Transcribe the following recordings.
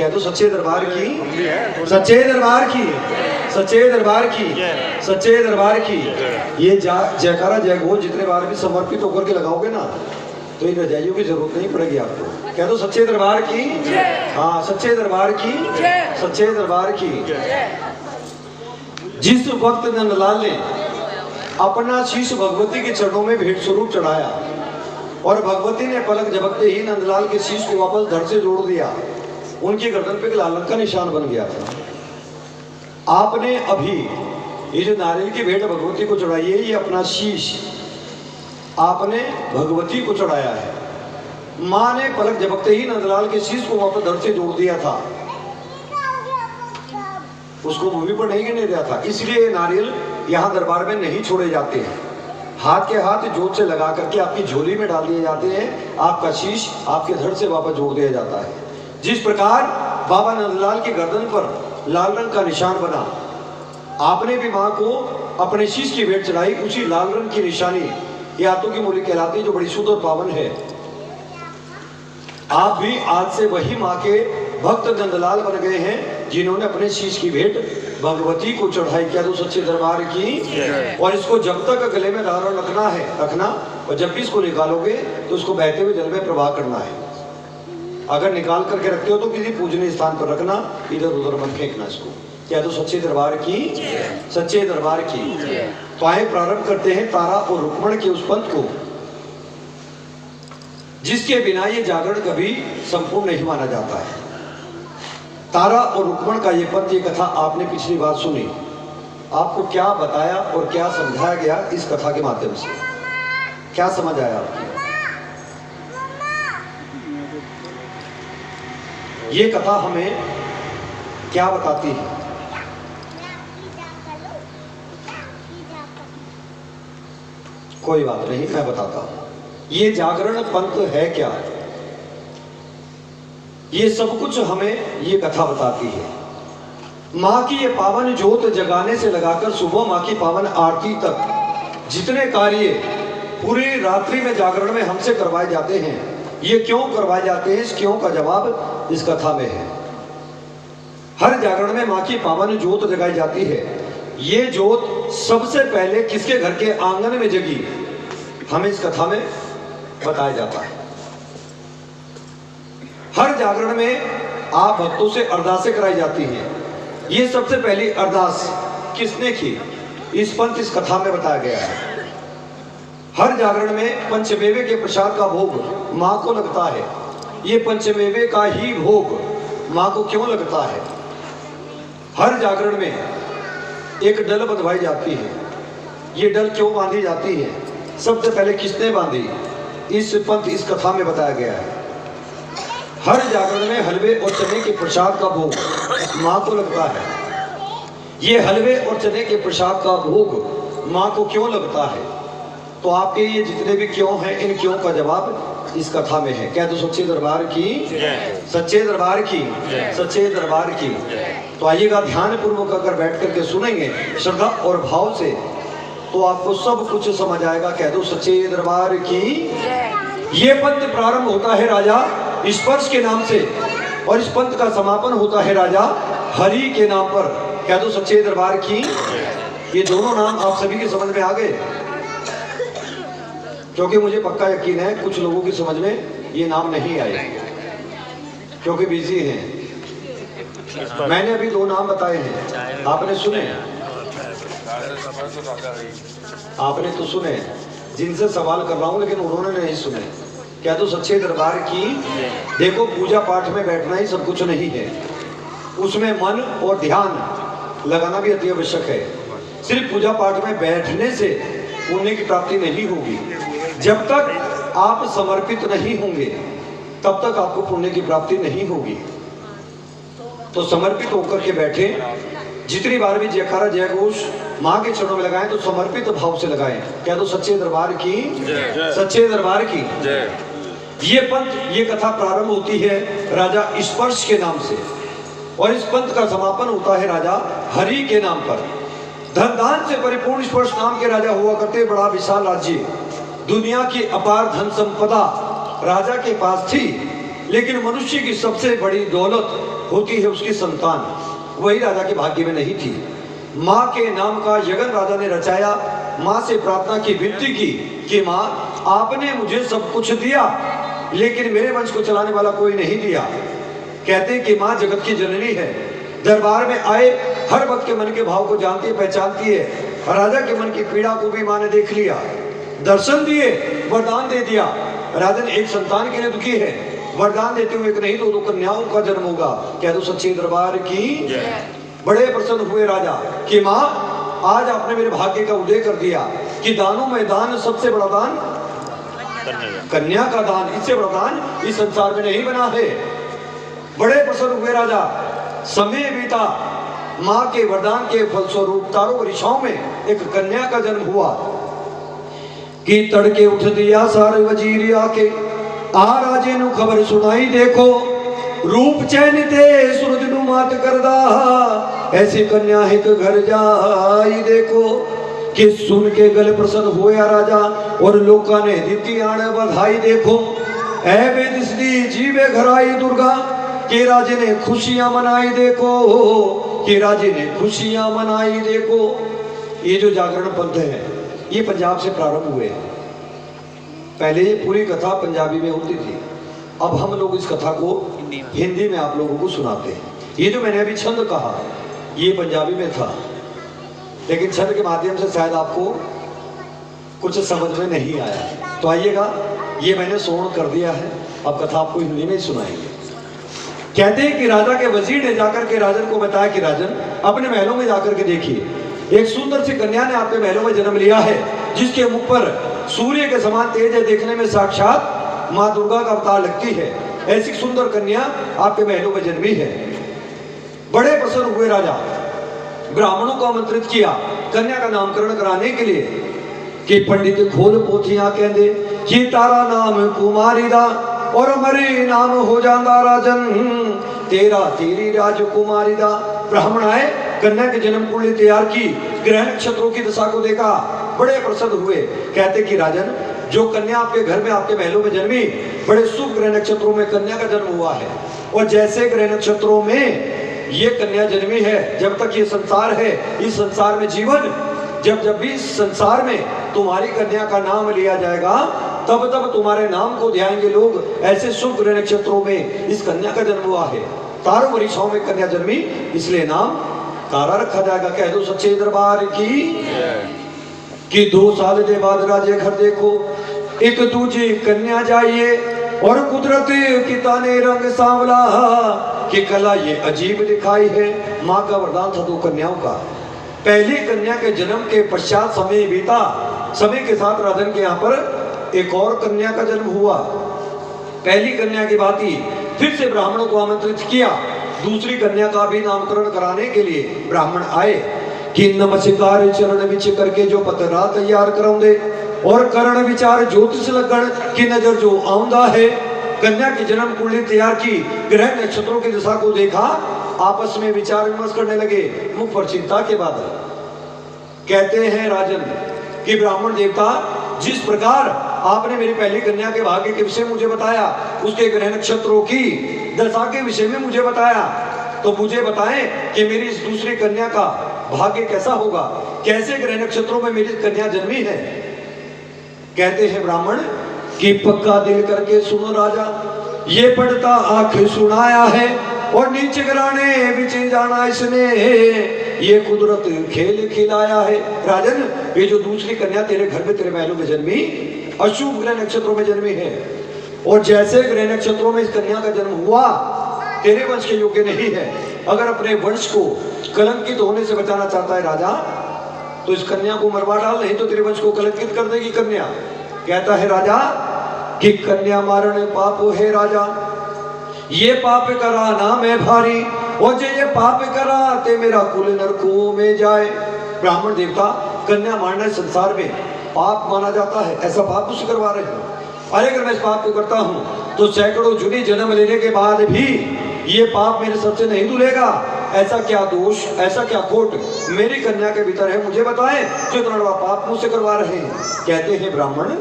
कह दो सच्चे दरबार की, सच्चे दरबार की, सच्चे दरबार की, सच्चे दरबार की। ये जयकारा जय घोष जितने बार भी समर्पित होकर के लगाओगे ना तो इन रजाइयों की जरूरत नहीं पड़ेगी आपको। कह दो सच्चे दरबार की, हाँ सच्चे दरबार की, सच्चे दरबार की। जिस वक्त नंदलाल ने अपना शीश भगवती के चरणों में भेंट स्वरूप चढ़ाया और भगवती ने पलक झपकते ही नंदलाल के शीश को वापस धड़ से जोड़ दिया, उनकी गर्दन पे लाल रंग का निशान बन गया था। आपने अभी ये जो नारियल की भेंट भगवती को चढ़ाई है, ये अपना शीश आपने भगवती को चढ़ाया है। माँ ने पलक झपकते ही नंदलाल के शीश को वापस धड़ से जोड़ दिया था, उसको भूमि पर नहीं गिरने दिया था। इसलिए नारियल यहाँ दरबार में नहीं छोड़े जाते हैं, हाथ के हाथ जोत से लगा करके आपकी झोली में डाल दिए जाते हैं, आपका शीश आपके धड़ से वापस जोड़ दिया जाता है। जिस प्रकार बाबा नंदलाल की गर्दन पर लाल रंग का निशान बना, आपने भी माँ को अपने शीश की भेंट चढ़ाई, उसी लाल रंग की निशानी ये हाथों की मूली कहलाती है जो बड़ी शुद्ध और पावन है। आप भी आज से वही माँ के भक्त नंदलाल बन गए हैं जिन्होंने अपने शीश की भेंट भगवती को चढ़ाई। क्या तो सच्चे दरबार की। और इसको जब तक गले में धारण रखना है रखना, और जब भी इसको निकालोगे तो उसको बहते हुए जल में प्रवाह करना है। अगर निकाल करके रखते हो तो किसी पूजनीय स्थान पर रखना, इधर उधर मत फेंकना इसको। क्या तो सच्चे दरबार की, सच्चे दरबार की। तो आए प्रारंभ करते हैं तारा और रुक्मण के उस पंथ को जिसके बिना ये जागरण कभी संपूर्ण नहीं माना जाता है। तारा और रुक्मण का ये पंथ, ये कथा आपने पिछली बार सुनी। आपको क्या बताया और क्या समझाया गया इस कथा के माध्यम से, क्या समझ आया आपकी? ये कथा हमें क्या बताती है? कोई बात नहीं, मैं बताता हूं। ये जागरण पंथ है क्या, ये सब कुछ हमें ये कथा बताती है। माँ की ये पावन ज्योत जगाने से लगाकर सुबह माँ की पावन आरती तक जितने कार्य पूरी रात्रि में जागरण में हमसे करवाए जाते हैं, ये क्यों करवाए जाते हैं, इस क्यों का जवाब इस कथा में है। हर जागरण में माँ की पावन ज्योत जगाई जाती है। ये ज्योत सबसे पहले किसके घर के आंगन में जगी, हमें इस कथा में बताया जाता है। हर जागरण में आप भक्तों से अरदासें कराई जाती हैं। ये सबसे पहली अरदास किसने की, इस पंथ इस कथा में बताया गया है। हर जागरण में पंचमेवे के प्रसाद का भोग माँ को लगता है। ये पंचमेवे का ही भोग माँ को क्यों लगता है? हर जागरण में एक डल बंधवाई जाती है। ये डल क्यों बांधी जाती है, सबसे पहले किसने बांधी, इस पंथ इस कथा में बताया गया है। हर जागरण में हलवे और चने के प्रसाद का भोग माँ को लगता है। ये हलवे और चने के प्रसाद का भोग माँ को क्यों लगता है? तो आपके ये जितने भी क्यों हैं, इन क्यों का जवाब इस कथा में है। क्या तो सच्चे दरबार की, सच्चे दरबार की, सच्चे दरबार की। तो आइएगा ध्यान पूर्वक अगर बैठ करके सुनेंगे श्रद्धा और भाव से तो आपको सब कुछ समझ आएगा। कह दो सच्चे दरबार की। ये पंथ प्रारंभ होता है राजा स्पर्श के नाम से और इस पंथ का समापन होता है राजा हरि के नाम पर। कह दो सच्चे दरबार की। ये दोनों नाम आप सभी के समझ में आ गए, क्योंकि मुझे पक्का यकीन है कुछ लोगों की समझ में ये नाम नहीं आए क्योंकि बिजी हैं। मैंने अभी दो नाम बताए हैं, आपने सुने, आपने तो सुने, जिनसे सवाल कर रहा हूं लेकिन उन्होंने नहीं सुने। क्या तो सच्चे दरबार की। देखो पूजा पाठ में बैठना ही सब कुछ नहीं है, उसमें मन और ध्यान लगाना भी अति आवश्यक है। सिर्फ पूजा पाठ में बैठने से पुण्य की प्राप्ति नहीं होगी। जब तक आप समर्पित नहीं होंगे तब तक आपको पुण्य की प्राप्ति नहीं होगी। तो समर्पित होकर के बैठे, जितनी बार भी जयकारा जय घोष माँ के चरणों में लगाएं तो समर्पित भाव से लगाएं। क्या तो सच्चे दरबार की, सच्चे दरबार की। ये पंथ, ये कथा प्रारंभ होती है राजा स्पर्श के नाम से और इस पंथ का समापन होता है राजा हरि के नाम पर। धन दान से परिपूर्ण स्पर्श नाम के राजा हुआ करते। बड़ा विशाल राज्य, दुनिया की अपार धन संपदा राजा के पास थी, लेकिन मनुष्य की सबसे बड़ी दौलत होती है उसकी संतान, वही राजा के भाग्य में नहीं थी। माँ के नाम का यज्ञ राजा ने रचाया, माँ से प्रार्थना की, विनती की कि माँ आपने मुझे सब कुछ दिया लेकिन मेरे वंश को चलाने वाला कोई नहीं दिया। कहते हैं कि माँ जगत की जननी है, दरबार में आए हर भक्त के मन के भाव को जानती है, पहचानती है। राजा के मन की पीड़ा को भी माँ ने देख लिया, दर्शन दिए, वरदान दे दिया। राजन एक संतान के लिए दुखी है, वरदान देते हुए एक नहीं तो दो कन्याओं का जन्म होगा। कह दो सच्चे दरबार की। बड़े प्रसन्न हुए राजा कि माँ आज आपने मेरे भाग्य का उदय कर दिया कि दानों में दान, सबसे बड़ा दान कन्या का दान, इससे बड़ा दान इस संसार में नहीं बना है। बड़े प्रसन्न हुए राजा। समय बीता, माँ के वरदान के फलस्वरूप तारों वर्षाओं में एक कन्या का जन्म हुआ कि तड़के उठ दिया सारे वजीर आके, आ राजे नु खबर सुनाई देखो, रूप चैन ते सूरज नु मात करदा, ऐसी कन्या एक घर जाई देखो। कि सुन के गल प्रसन्न होया राजा और लोका ने दीती आण बधाई देखो। ऐ बेदिसदी जीवे घर आई दुर्गा, के राजे ने खुशियां मनाई देखो, कि राजे ने खुशियां मनाई देखो। ये जो जागरण पंथ है ये पंजाब से प्रारंभ हुए। पहले ये पूरी कथा पंजाबी में होती थी, अब हम लोग इस कथा को हिंदी में आप लोगों को सुनाते हैं। ये जो मैंने अभी छंद कहा ये पंजाबी में था, लेकिन छंद के माध्यम से शायद आपको कुछ समझ में नहीं आया, तो आइएगा ये मैंने सोण कर दिया है, अब कथा आपको हिंदी में ही सुनाएंगे। कहते हैं कि राजा के वजीर ने जाकर के राजन को बताया कि राजन अपने महलों में जाकर के देखिए, एक सुंदर सी कन्या ने आपके महलों में जन्म लिया है, जिसके मुख पर सूर्य के समान तेज है, देखने में साक्षात माँ दुर्गा का अवतार लगती है। ऐसी सुंदर कन्या आपके महलों में जन्मी है। बड़े प्रसन्न हुए राजा, ब्राह्मणों को आमंत्रित किया कन्या का नामकरण कराने के लिए कि पंडित खोल पोथियां कहते कि तारा नाम कुमारी दा और मरे नाम हो जाता राजन, तेरा तेरी राजकुमारी दा। ब्राह्मण आए, कन्या के जन्म कुंडली तैयार की, ग्रह नक्षत्रों की दशा को देखा, बड़े प्रसन्न हुए। कहते कि राजन जो कन्या आपके घर में आपके महलों में जन्मी, बड़े शुभ ग्रह नक्षत्रों में कन्या का जन्म हुआ है, और जैसे ग्रह नक्षत्रों में ये कन्या जन्मी है, जब तक ये संसार है, इस संसार में जीवन, जब भी इस संसार में तुम्हारी कन्या का नाम लिया जाएगा तब तब तुम्हारे नाम को ध्याएंगे लोग। ऐसे शुभ ग्रह नक्षत्रों में इस कन्या का जन्म हुआ है। तारों वर्षाओं में कन्या जन्मी, इसलिए नाम तारा रखा जाएगा। कह दो सच्चे दरबार की। कि 2 साल के बाद राजे घर देखो, एक दूजी कन्या जाइए, और कुदरत की ताने रंग सांवला, कि कला ये अजीब दिखाई है। माँ का वरदान था 2 कन्याओं का। पहली कन्या के जन्म के पश्चात समय बीता, समय के साथ राजन के यहाँ पर एक और कन्या का जन्म हुआ। पहली कन्या की बात ही फिर से ब्राह्मणों को आमंत्रित किया, दूसरी कन्या का भी नामकरण कराने के लिए ब्राह्मण आए। कि नमस्कार चरण विच करके जो पतरा तैयार कराउंदे, और करण विचार ज्योतिष लगन की नजर जो आउंदा है। कन्या की जन्म कुंडली तैयार की, ग्रह नक्षत्रों की दिशा को देखा, आपस में विचार विमर्श करने लगे, मुख पर चिंता के बादल। कहते हैं राजन कि ब्राह्मण देवता, जिस प्रकार आपने मेरी पहली कन्या के भाग्य के विषय मुझे बताया, उसके ग्रह नक्षत्रों की दशा के विषय में मुझे बताया, तो मुझे बताएं कि मेरी इस दूसरी कन्या का भाग्य कैसा होगा, कैसे ग्रह नक्षत्रों में मेरी कन्या जन्मी है। कहते हैं ब्राह्मण कि पक्का दिल करके सुनो राजा, ये पढ़ता आंख सुनाया है, और नीचे गिराने बिच जाना इसने, ये कुदरत खेल खिलाया है। राजन ये जो दूसरी कन्या तेरे घर में तेरे महलों में जन्मी, अशुभ ग्रह नक्षत्रों में जन्मी है, और जैसे ग्रह नक्षत्रों में इस कन्या का जन्म हुआ, तेरे वंश के योग्य नहीं है। अगर अपने वंश को कलंकित होने से बचाना चाहता है राजा, तो इस कन्या को मरवा डाल, नहीं तो तेरे वंश को कलंकित कर देगी कन्या। कहता है राजा कि कन्या मारण पाप है राजा, ये पाप करा ना मैं भारी, और जो ये पाप करा ते मेरा कुल नरकों में जाए। ब्राह्मण देवता, कन्या मारना संसार में पाप माना जाता है, ऐसा पाप तुझसे करवा रहे हो। अरे अगर मैं इस पाप को करता हूँ तो सैकड़ों जुनी जन्म लेने के बाद भी ये पाप मेरे सर से नहीं धुलेगा। ऐसा क्या दोष, ऐसा क्या खोट मेरी कन्या के भीतर है, मुझे बताएं, जो इतना बड़ा पाप मुझसे करवा रहे हैं। कहते हैं ब्राह्मण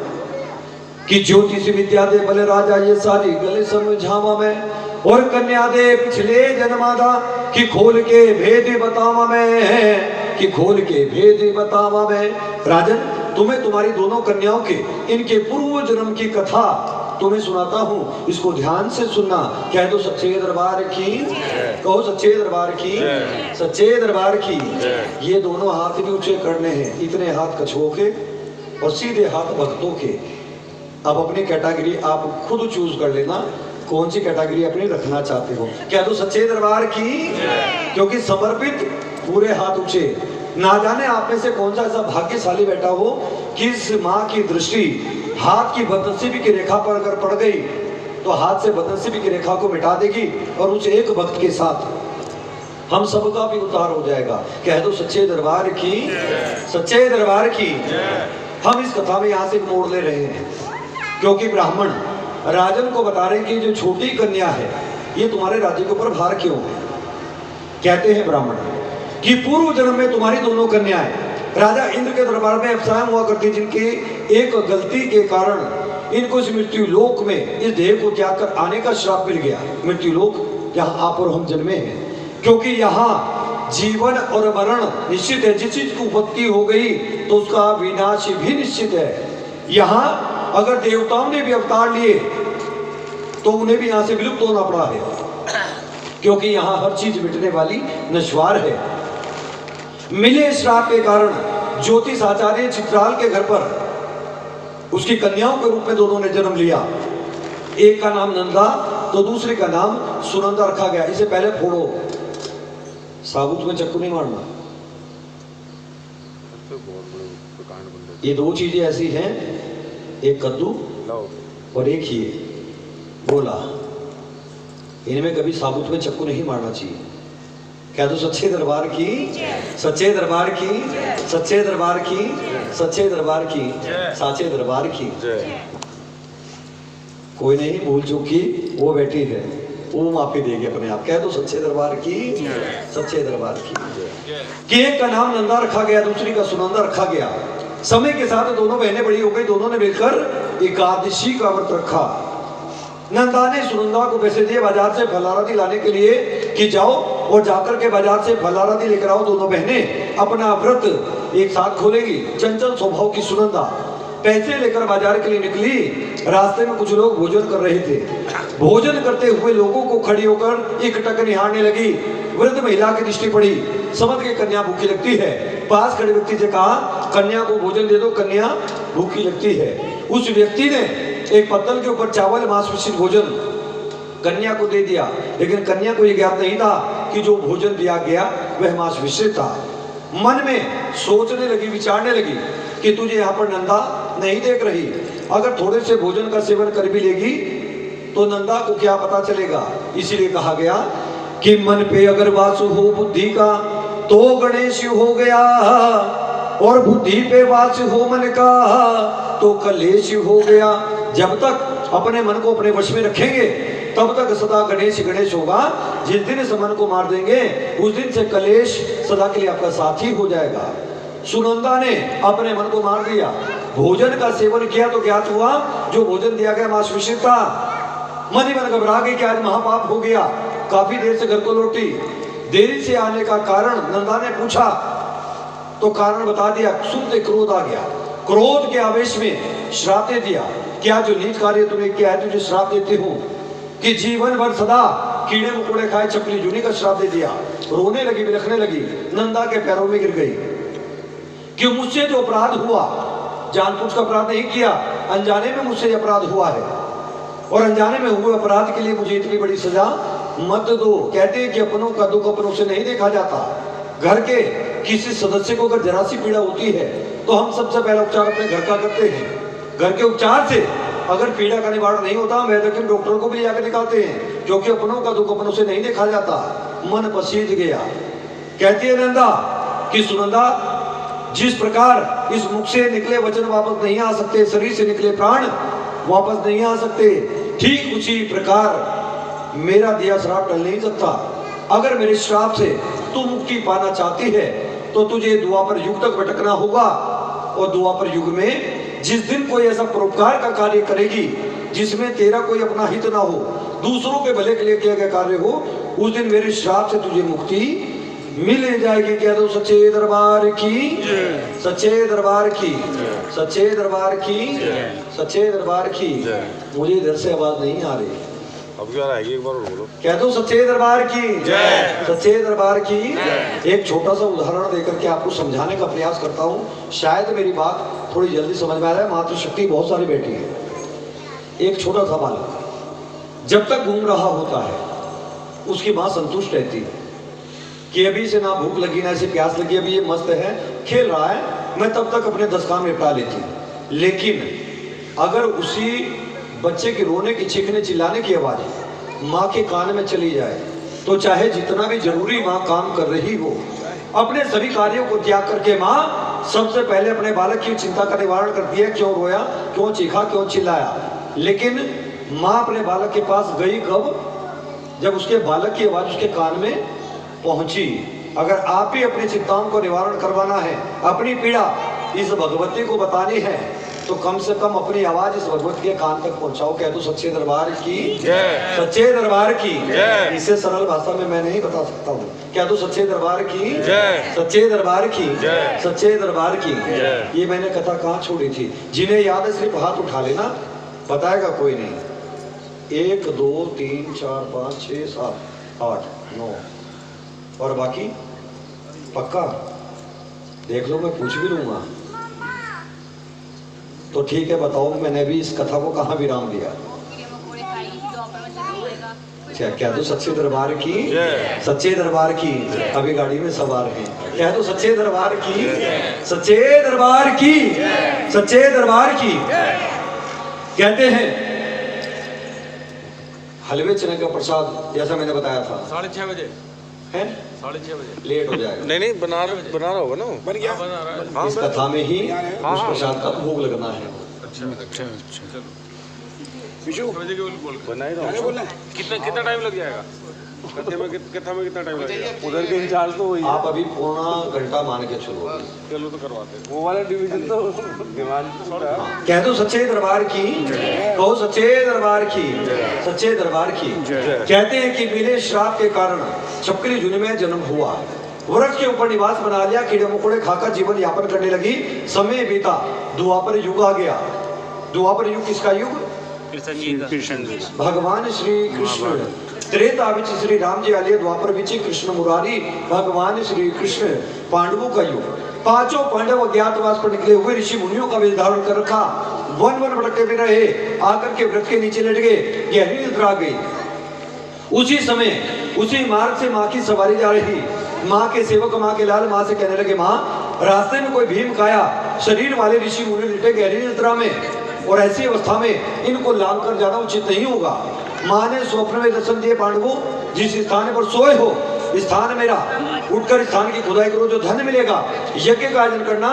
कि ज्योतिष विद्या दे बल राजा, ये सारी गले समझावा मैं, और कन्या दे पिछले जन्मादा कि खोल के भेद बतावा मैं, कि खोल के भेद बतावा मैं। राजन, तुम्हें तुम्हारी दोनों कन्याओं के इनके पूर्व जन्म की कथा तुम्हें सुनाता हूँ, इसको ध्यान से सुनना। कह दो सच्चे दरबार की, कहो सच्चे दरबार की, सच्चे दरबार की। ये दोनों हाथ भी ऊंचे करने हैं, इतने हाथ कछुओं के और सीधे हाथ भक्तों के। अब अपनी कैटेगरी आप खुद चूज कर लेना, कौन सी कैटेगरी अपनी रखना चाहते हो। कह दो सच्चे दरबार की, क्योंकि समर्पित पूरे हाथ ऊंचे। ना जाने आप में से कौन सा ऐसा भाग्यशाली बैठा हो कि इस माँ की दृष्टि हाथ की बदनसीबी की रेखा पर अगर पड़ गई तो हाथ से बदनसीबी की रेखा को मिटा देगी और उस एक भक्त के साथ हम सबका भी उद्धार हो जाएगा। कह दो सच्चे दरबार की, सच्चे दरबार की। हम इस कथा में यहाँ से मोड़ ले रहे हैं क्योंकि ब्राह्मण राजन को बता रहे हैं कि जो छोटी कन्या है ये तुम्हारे राज्य के ऊपर भार क्यों है। कहते हैं ब्राह्मण कि पूर्व जन्म में तुम्हारी दोनों कन्याएं राजा इंद्र के दरबार में अप्सराएं हुआ करती, जिनकी एक गलती के कारण इनको इस मृत्यु लोक में इस देह को त्याग कर आने का श्राप मिल गया। मृत्यु लोक जहाँ आप और हम जन्मे हैं, क्योंकि यहाँ जीवन और मरण निश्चित है। जिस चीज की उत्पत्ति हो गई तो उसका विनाश भी निश्चित है। यहाँ अगर देवताओं ने भी अवतार लिए तो उन्हें भी यहाँ से विलुप्त होना पड़ा है, क्योंकि यहाँ हर चीज मिटने वाली नश्वार है। मिले श्राप के कारण ज्योतिष आचार्य चित्राल के घर पर उसकी कन्याओं के रूप में दोनों ने जन्म लिया। एक का नाम नंदा तो दूसरे का नाम सुनंदा रखा गया। इसे पहले फोड़ो, साबुत में चक्कू नहीं मारना। ये दो चीजें ऐसी हैं, एक कद्दू और एक ही गोला, इनमें कभी साबुत में चक्कू नहीं मारना चाहिए। कह दो सच्चे दरबार की, सच्चे दरबार की, सच्चे दरबार की, सच्चे दरबार की, साचे दरबार की। कोई नहीं, भूल चुकी वो बैठी है, वो माफी देगी अपने आप। कह दो सच्चे दरबार की, सच्चे दरबार की। कि एक का नाम नंदा रखा गया, दूसरी का सुनंदा रखा गया। समय के साथ दोनों बहनें बड़ी हो गई, दोनों ने मिलकर एकादशी का व्रत रखा। नंदा ने सुनंदा को पैसे दिए बाजार से फलारादी लाने के लिए कि जाओ और जाकर के बाजार से फलारादी लेकर आओ। दोनों बहनें अपना व्रत एक साथ खोलेगी। चंचल स्वभाव की सुनंदा पैसे लेकर बाजार के लिए निकली। रास्ते में कुछ लोग भोजन कर रहे थे। भोजन करते हुए लोगों को खड़ी होकर एकटक निहारने लगी। वृद्ध महिला की दृष्टि पड़ी, समझ के कन्या भूखी लगती है। पास खड़े व्यक्ति से कहा कन्या को भोजन दे दो, कन्या भूखी लगती है। उस व्यक्ति ने एक पत्तल के ऊपर चावल मांस मिश्रित भोजन कन्या को दे दिया, लेकिन कन्या को यह ज्ञात नहीं था कि जो भोजन दिया गया वह मांस मिश्रित था। मन में सोचने लगी, विचारने लगी कि तुझे यहाँ पर नंदा नहीं देख रही, अगर थोड़े से भोजन का सेवन कर भी लेगी तो नंदा को क्या पता चलेगा। इसीलिए कहा गया कि मन पे अगर वासु हो बुद्धि का तो गणेश हो गया, और बुद्धि पे वास हो मन का तो कलेश हो गया। जब तक अपने मन को अपने वश में रखेंगे तब तक सदा गणेश गणेश होगा। जिस दिन इस मन को मार देंगे उस दिन से कलेश सदा के लिए आपका साथी हो जाएगा। सुनंदा ने अपने मन को मार दिया, भोजन का सेवन किया तो ज्ञात हुआ जो भोजन दिया गया मांस मिश्रित था। मन ही मन घबरा गई कि आज महापाप हो गया। काफी देर से घर को लौटी। देरी से आने का कारण नंदा ने पूछा तो कारण बता दिया। सुनते क्रोध आ गया। क्रोध के आवेश में श्राप दे दिया। क्या जो नीच कार्य तूने किया है तुझे श्राप देती हूँ कि जीवन भर सदा कीड़े मकोड़े खाए चपली जूनी का श्राप दे दिया। रोने लगी, बिलखने लगी, नंदा के पैरों में गिर गई कि मुझसे जो अपराध हुआ, जानबूझ का अपराध नहीं किया, अनजाने में मुझसे अपराध हुआ है और अनजाने में हुए अपराध के लिए मुझे इतनी बड़ी सजा मत दो। कहते हैं कि अपनों का दुख अपनों से नहीं देखा जाता। घर के किसी सदस्य को अगर जरा सी पीड़ा होती है तो हम सबसे पहला उपचार अपने घर का करते हैं। घर के उपचार से अगर पीड़ा का निवारण नहीं होता वैद्य के डॉक्टर को भी ले जाकर दिखाते हैं, क्योंकि अपनों का दुख अपनों से नहीं देखा जाता। मन पसीज गया। कहती है नंदा कि सुनंदा, जिस प्रकार इस मुख से निकले वचन वापस नहीं आ सकते, शरीर से निकले प्राण वापस नहीं आ सकते, ठीक उसी प्रकार मेरा दिया श्राप टल नहीं सकता। अगर मेरे श्राप से तू मुक्ति पाना चाहती है तो तुझे द्वापर युग तक भटकना होगा, और द्वापर युग में जिस दिन कोई ऐसा परोपकार का कार्य करेगी जिसमें तेरा कोई अपना हित ना हो, दूसरों के भले के लिए किया गया कार्य हो, उस दिन मेरे श्राप से तुझे मुक्ति मिल जाएगी। कह दो सच्चे दरबार की, सच्चे दरबार की, सच्चे दरबार की, सच्चे दरबार की। मुझे इधर से आवाज नहीं आ रही, अब क्या आएगी, एक बार और बोलो। कह दो सच्चे दरबार की जय, सच्चे दरबार की। एक छोटा सा उदाहरण देकर के आपको समझाने का प्रयास करता हूँ, शायद मेरी बात थोड़ी जल्दी समझ में आ रहा है। मातृशक्ति बहुत सारी बैठी है। एक छोटा सा बालक जब तक घूम रहा होता है, उसकी माँ संतुष्ट रहती है कि अभी से ना भूख लगी ना इसे प्यास लगी, अभी ये मस्त है, खेल रहा है, मैं तब तक अपने 10 काम निपटा लेती हूँ। लेकिन अगर उसी बच्चे के रोने की, चीखने चिल्लाने की आवाज माँ के कान में चली जाए, तो चाहे जितना भी जरूरी माँ काम कर रही हो, अपने सभी कार्यों को त्याग करके माँ सबसे पहले अपने बालक की चिंता का निवारण करती है। क्यों रोया, क्यों चीखा, क्यों चिल्लाया। लेकिन माँ अपने बालक के पास गई कब, जब उसके बालक की आवाज उसके कान में पहुंची। अगर आप ही अपनी चिंताओं को निवारण करवाना है, अपनी पीड़ा इस भगवती को बतानी है, तो कम से कम अपनी आवाज इस भगवती के कान तक पहुंचाओ। कह दो सच्चे दरबार की जय, सच्चे दरबार की जय। इसे सरल भाषा में मैं नहीं बता सकता हूँ। कह दो सच्चे दरबार की जय, सच्चे दरबार की जय, सच्चे दरबार की जय। ये मैंने कथा कहाँ छोड़ी थी? जिन्हें याद है सिर्फ हाथ उठा लेना, बताएगा कोई नहीं। 1 2 3 4 5 6 7 8 9 और बाकी पक्का देख लो, मैं पूछ भी लूंगा तो ठीक है। बताओ मैंने भी इस कथा को कहाँ विराम दिया? क्या दो सच्चे दरबार की, सच्चे दरबार की। अभी गाड़ी में सवार हैं, कह दो सच्चे दरबार की, सच्चे दरबार की, सच्चे दरबार की। कहते हैं हलवे चने का प्रसाद, जैसा मैंने बताया था 6:30 बजे है, 6:30 बजे लेट हो जाएगा। नहीं बना रहा होगा ना, बन गया, बना रहा है। इस कथा में ही उस प्रसाद का भोग लगना है। अच्छा बजे के बोल बना ही रहा हूँ। कितना टाइम लग जाएगा? कथा में कितना टाइम लगेगा? उधर के इंचार्ज तो वही, आप अभी पौना घंटा मान के चलो। चलो तो करवाते हैं। वो वाला डिवीजन तो दिमाग। कह दो सच्चे दरबार की, कहो सच्चे दरबार की, सच्चे दरबार की। कहते हैं कि मिले श्राप के कारण छपकली जुनी में जन्म हुआ, वृक्ष के ऊपर निवास बना लिया, कीड़े मकोड़े खाकर जीवन यापन करने लगी। समय बीता, द्वापर युग आ गया। द्वापर युग किसका युग? कृष्ण। भगवान श्री कृष्ण। त्रेता विच श्री राम जी आलिए, द्वापर विच कृष्ण मुरारी, भगवान श्री कृष्ण। पांडवों का युग, पांचों पांडव अज्ञातवास पर निकले हुए, ऋषि मुनियों का वेश धारण कर रखा, वन वन भटकते भी रहे, आकर के वृक्ष के नीचे लेट गए, गहरी निद्रा आ गई। उसी समय उसी मार्ग से माँ की सवारी जा रही। माँ के सेवक माँ के लाल माँ से कहने लगे, माँ रास्ते में कोई भीम काया शरीर वाले ऋषि मुनि लेटे गहरी निद्रा में, और ऐसी अवस्था में इनको लांग कर जाना उचित नहीं होगा। माँ ने स्वप्न में दर्शन दिए, पांडवों जिस स्थान पर सोए हो स्थान मेरा, उठकर स्थान की खुदाई करो, जो धन मिलेगा यज्ञ का आयोजन करना,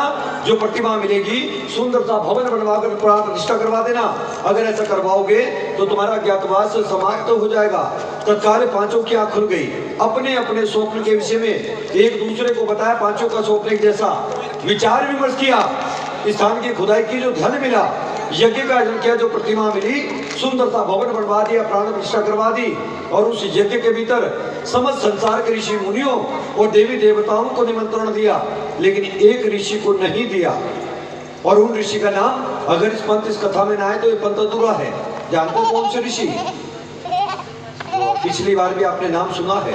जो प्रतिमा मिलेगी सुंदर सा भवन बनवा कर प्राण प्रतिष्ठा करवा देना। अगर ऐसा करवाओगे तो तुम्हारा ज्ञातवास समाप्त हो जाएगा। तत्काल पांचों की आंख खुल गई, अपने अपने स्वप्न के विषय में एक दूसरे को बताया। पांचों का स्वप्न एक जैसा, विचार विमर्श किया, स्थान की खुदाई की, जो धन मिला यज्ञ का आयोजन किया, जो प्रतिमा मिली सुंदर सा भवन बनवा दिया, प्राण प्रतिष्ठा करवा दी, और उस यज्ञ के भीतर समस्त संसार के ऋषि मुनियों और देवी देवताओं को निमंत्रण दिया, लेकिन एक ऋषि को नहीं दिया। और उन ऋषि का नाम, अगर इस पंथ इस कथा में ना आए तो ये पंथ अधूरा है। जानते हो कौन से ऋषि? पिछली बार भी आपने नाम सुना है,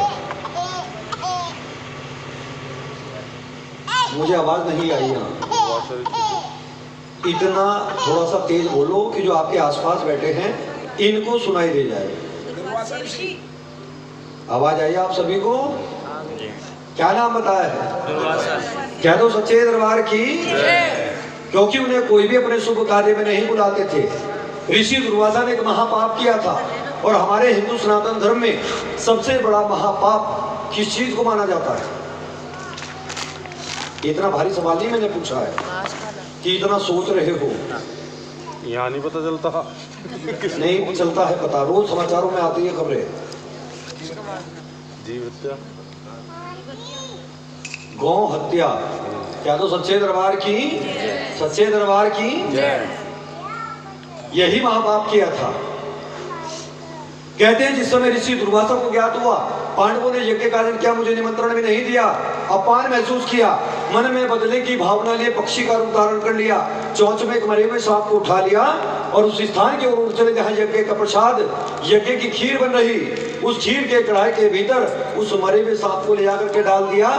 मुझे आवाज नहीं आई यहाँ। इतना थोड़ा सा तेज बोलो कि जो आपके आसपास बैठे हैं इनको सुनाई दे जाए। आवाज आई आप सभी को? क्या नाम बताया है? कह दो सच्चे दरबार की, क्योंकि उन्हें कोई भी अपने शुभ कार्य में नहीं बुलाते थे। ऋषि दुर्वासा ने एक महापाप किया था, और हमारे हिंदू सनातन धर्म में सबसे बड़ा महापाप किस चीज को माना जाता है? इतना भारी सवाल नहीं मैंने पूछा है कि इतना सोच रहे हो। यहाँ नहीं पता चलता, नहीं चलता है पता, रोज समाचारों में आती है खबरें। जीव हत्या, गौ हत्या। क्या तो सच्चे दरबार की, सच्चे दरबार की यही महापाप किया था। कहते हैं जिस समय ऋषि दुर्वासा को ज्ञात हुआ पांडवों ने यज्ञ कारण क्या मुझे निमंत्रण भी नहीं दिया, अपमान महसूस किया, मन में बदले की भावना लिए पक्षी का रूप धारण कर लिया, चोंच में एक मरे हुए सांप को उठा लिया और उस स्थान की ओर उड़ चले जहां यज्ञ का प्रसाद, यज्ञ की खीर बन रही, उस खीर के कढ़ाई के भीतर उस मरे हुए सांप को ले जाकर के डाल दिया।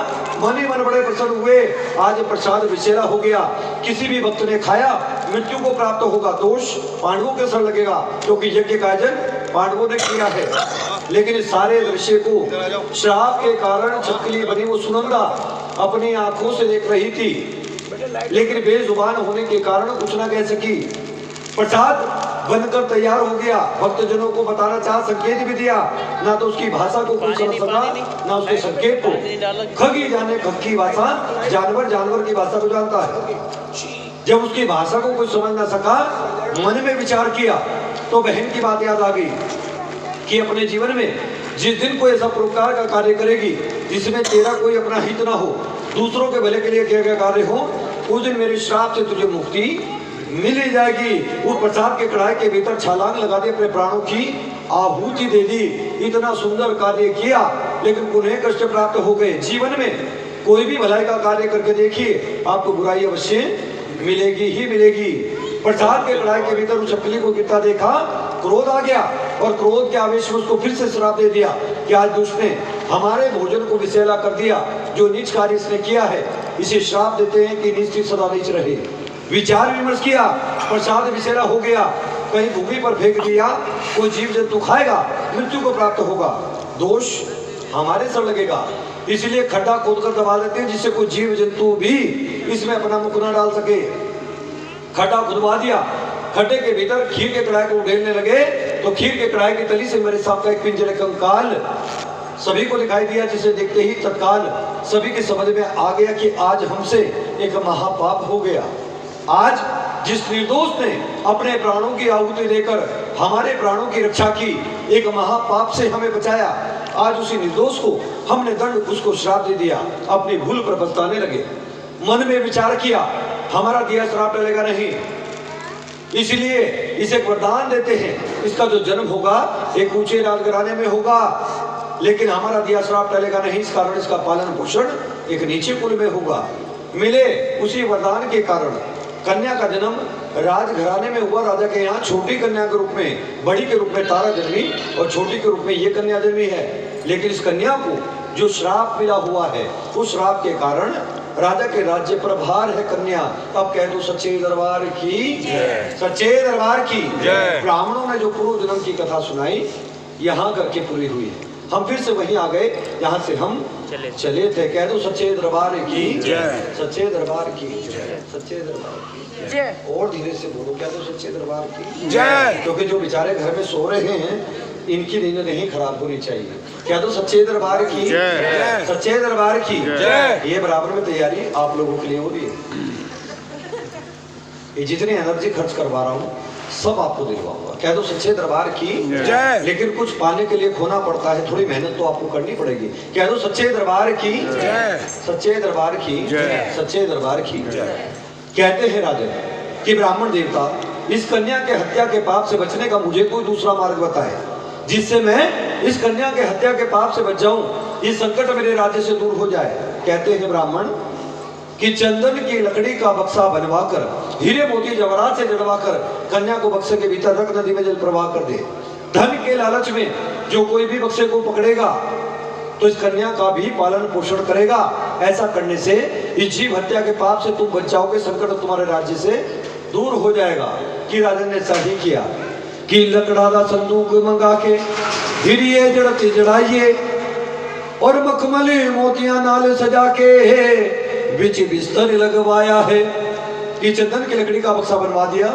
मन ही मन बड़े प्रसन्न हुए, आज प्रसाद विषैला हो गया, किसी भी भक्त ने खाया मृत्यु को प्राप्त होगा, दोष पांडवों के सर लगेगा क्योंकि यज्ञ का आयोजन पांडवों ने किया है। लेकिन इस सारे दृश्य को श्राप के कारण छपकली बनी वो सुनंदा अपनी आंखों से देख रही थी, लेकिन बेजुबान होने के कारण कुछ ना कह सकी। प्रसाद बनकर तैयार हो गया, भक्तजनों को बताना चाह संकेत भी दिया, ना तो उसकी भाषा को कोई समझ सका ना उसके संकेत को। खगी जाने खग की भाषा, जानवर जानवर की भाषा को जानता है। जब उसकी भाषा को कोई समझ ना सका, मन में विचार किया तो बहन की बात याद आ गई कि अपने जीवन में जिस दिन कोई ऐसा परोपकार का कार्य करेगी जिसमें तेरा कोई अपना हित ना हो, दूसरों के भले के लिए किया गया कार्य हो, उस दिन मेरे श्राप से तुझे मुक्ति मिल ही जाएगी। वो प्रसाद के कढ़ाई के भीतर छलांग लगा दी, अपने प्राणों की आहुति दे दी। इतना सुंदर कार्य किया लेकिन उन्हें कष्ट प्राप्त हो गए। जीवन में कोई भी भलाई का कार्य करके देखिए, आपको बुराई अवश्य मिलेगी ही मिलेगी। प्रसाद के कढ़ाई के भीतर उस छपकली को गिरता देखा, क्रोध आ गया और क्रोध के आवेश में उसको फिर से श्राप दे दिया कि आज दुष्ट ने हमारे भोजन को विषैला कर दिया, जो नीच कार्य इसने किया है इसे श्राप देते हैं कि नीच सदा नीच रहे। विचार विमर्श किया, प्रसाद विषैला हो गया, कहीं भूमि पर फेंक दिया, कोई जीव जंतु खाएगा मृत्यु को प्राप्त होगा, दोष हमारे सर लगेगा। इसलिए खड्डा खोदकर दबा देते हैं जिससे कोई जीव जंतु भी इसमें अपना मुख न डाल सके। खड्डा खुदवा दिया, खड्डे के भीतर खीर के कढ़ाई को उड़ेलने लगे तो खीर के कढ़ाई की तली से मेरे साथ का एक पिंजरे कंकाल सभी को दिखाई दिया, जिसे देखते ही तत्काल सभी के समझ में आ गया कि आज हमसे एक महापाप हो गया। आज जिस निर्दोष ने अपने प्राणों की आहुति देकर हमारे प्राणों की रक्षा की, एक महापाप से हमें बचाया, आज उसी निर्दोष को हमने दंड उसको श्राप दे दिया। अपनी भूल पर पछताने लगे, मन में विचार किया हमारा दिया श्राप टलेगा नहीं, इसलिए इसे वरदान देते हैं, इसका जो जन्म होगा एक ऊंचे राजघराने में होगा, लेकिन हमारा दिया श्राप टलेगा नहीं, इस कारण इसका पालन पोषण एक नीचे कुल में होगा। मिले उसी वरदान के कारण कन्या का जन्म राजघराने में हुआ। राजा के यहाँ छोटी कन्या के रूप में, बड़ी के रूप में तारा जन्मी और छोटी के रूप में ये कन्या जन्मी है। लेकिन इस कन्या को जो श्राप मिला हुआ है, उस श्राप के कारण राजा के राज्य पर भार है कन्या। अब कह दो सच्चे दरबार की जय, सच्चे दरबार की जय। ब्राह्मणों ने जो पूर्व जन्म की कथा सुनाई यहाँ करके पूरी हुई है। हम फिर से वहीं आ गए जहाँ से हम चले थे। कह दो सच्चे दरबार की जय, सच्चे दरबार की जय, सच्चे दरबार की जय। और धीरे से बोलो, कह दो सच्चे दरबार की जय, क्योंकि जो बेचारे घर में सो रहे हैं इनकी नींद नहीं खराब होनी चाहिए। कह दो सच्चे दरबार की जय, सच्चे दरबार की जय। ये बराबर में तैयारी आप लोगों के लिए हो रही है। ये जितनी एनर्जी खर्च करवा रहा हूँ सब आपको दिलवाऊंगा। कह दो सच्चे दरबार की जय। लेकिन कुछ पाने के लिए खोना पड़ता है, थोड़ी मेहनत तो आपको करनी पड़ेगी। कह दो सच्चे दरबार की जय, सच्चे दरबार की जय, सच्चे दरबार की जय। कहते हैं राजन कि ब्राह्मण देवता इस कन्या के हत्या के पाप से बचने का मुझे कोई दूसरा मार्ग बताए, जिससे मैं इस कन्या के हत्या के पाप से बच जाऊं, ये संकट मेरे राज्य से दूर हो जाए। कहते हैं ब्राह्मण कि चंदन की लकड़ी का बक्सा बनवाकर, हीरे मोती जवाहरात से जड़वाकर कन्या को बक्से के भीतर रख नदी में जल प्रवाह कर दे। धन के लालच में जो कोई भी बक्से को पकड़ेगा तो इस कन्या का भी पालन पोषण करेगा। ऐसा करने से इस जीव हत्या के पाप से तुम बच जाओगे, संकट तुम्हारे राज्य से दूर हो जाएगा। कि राजन ने सही किया कि लकड़ा संदूक मंगा के हीरे जड़ते जड़ाइए और मखमली मोतियां नाल सजा के बीच बिस्तर लगवाया है। कि चंदन की लकड़ी का बक्सा बनवा दिया,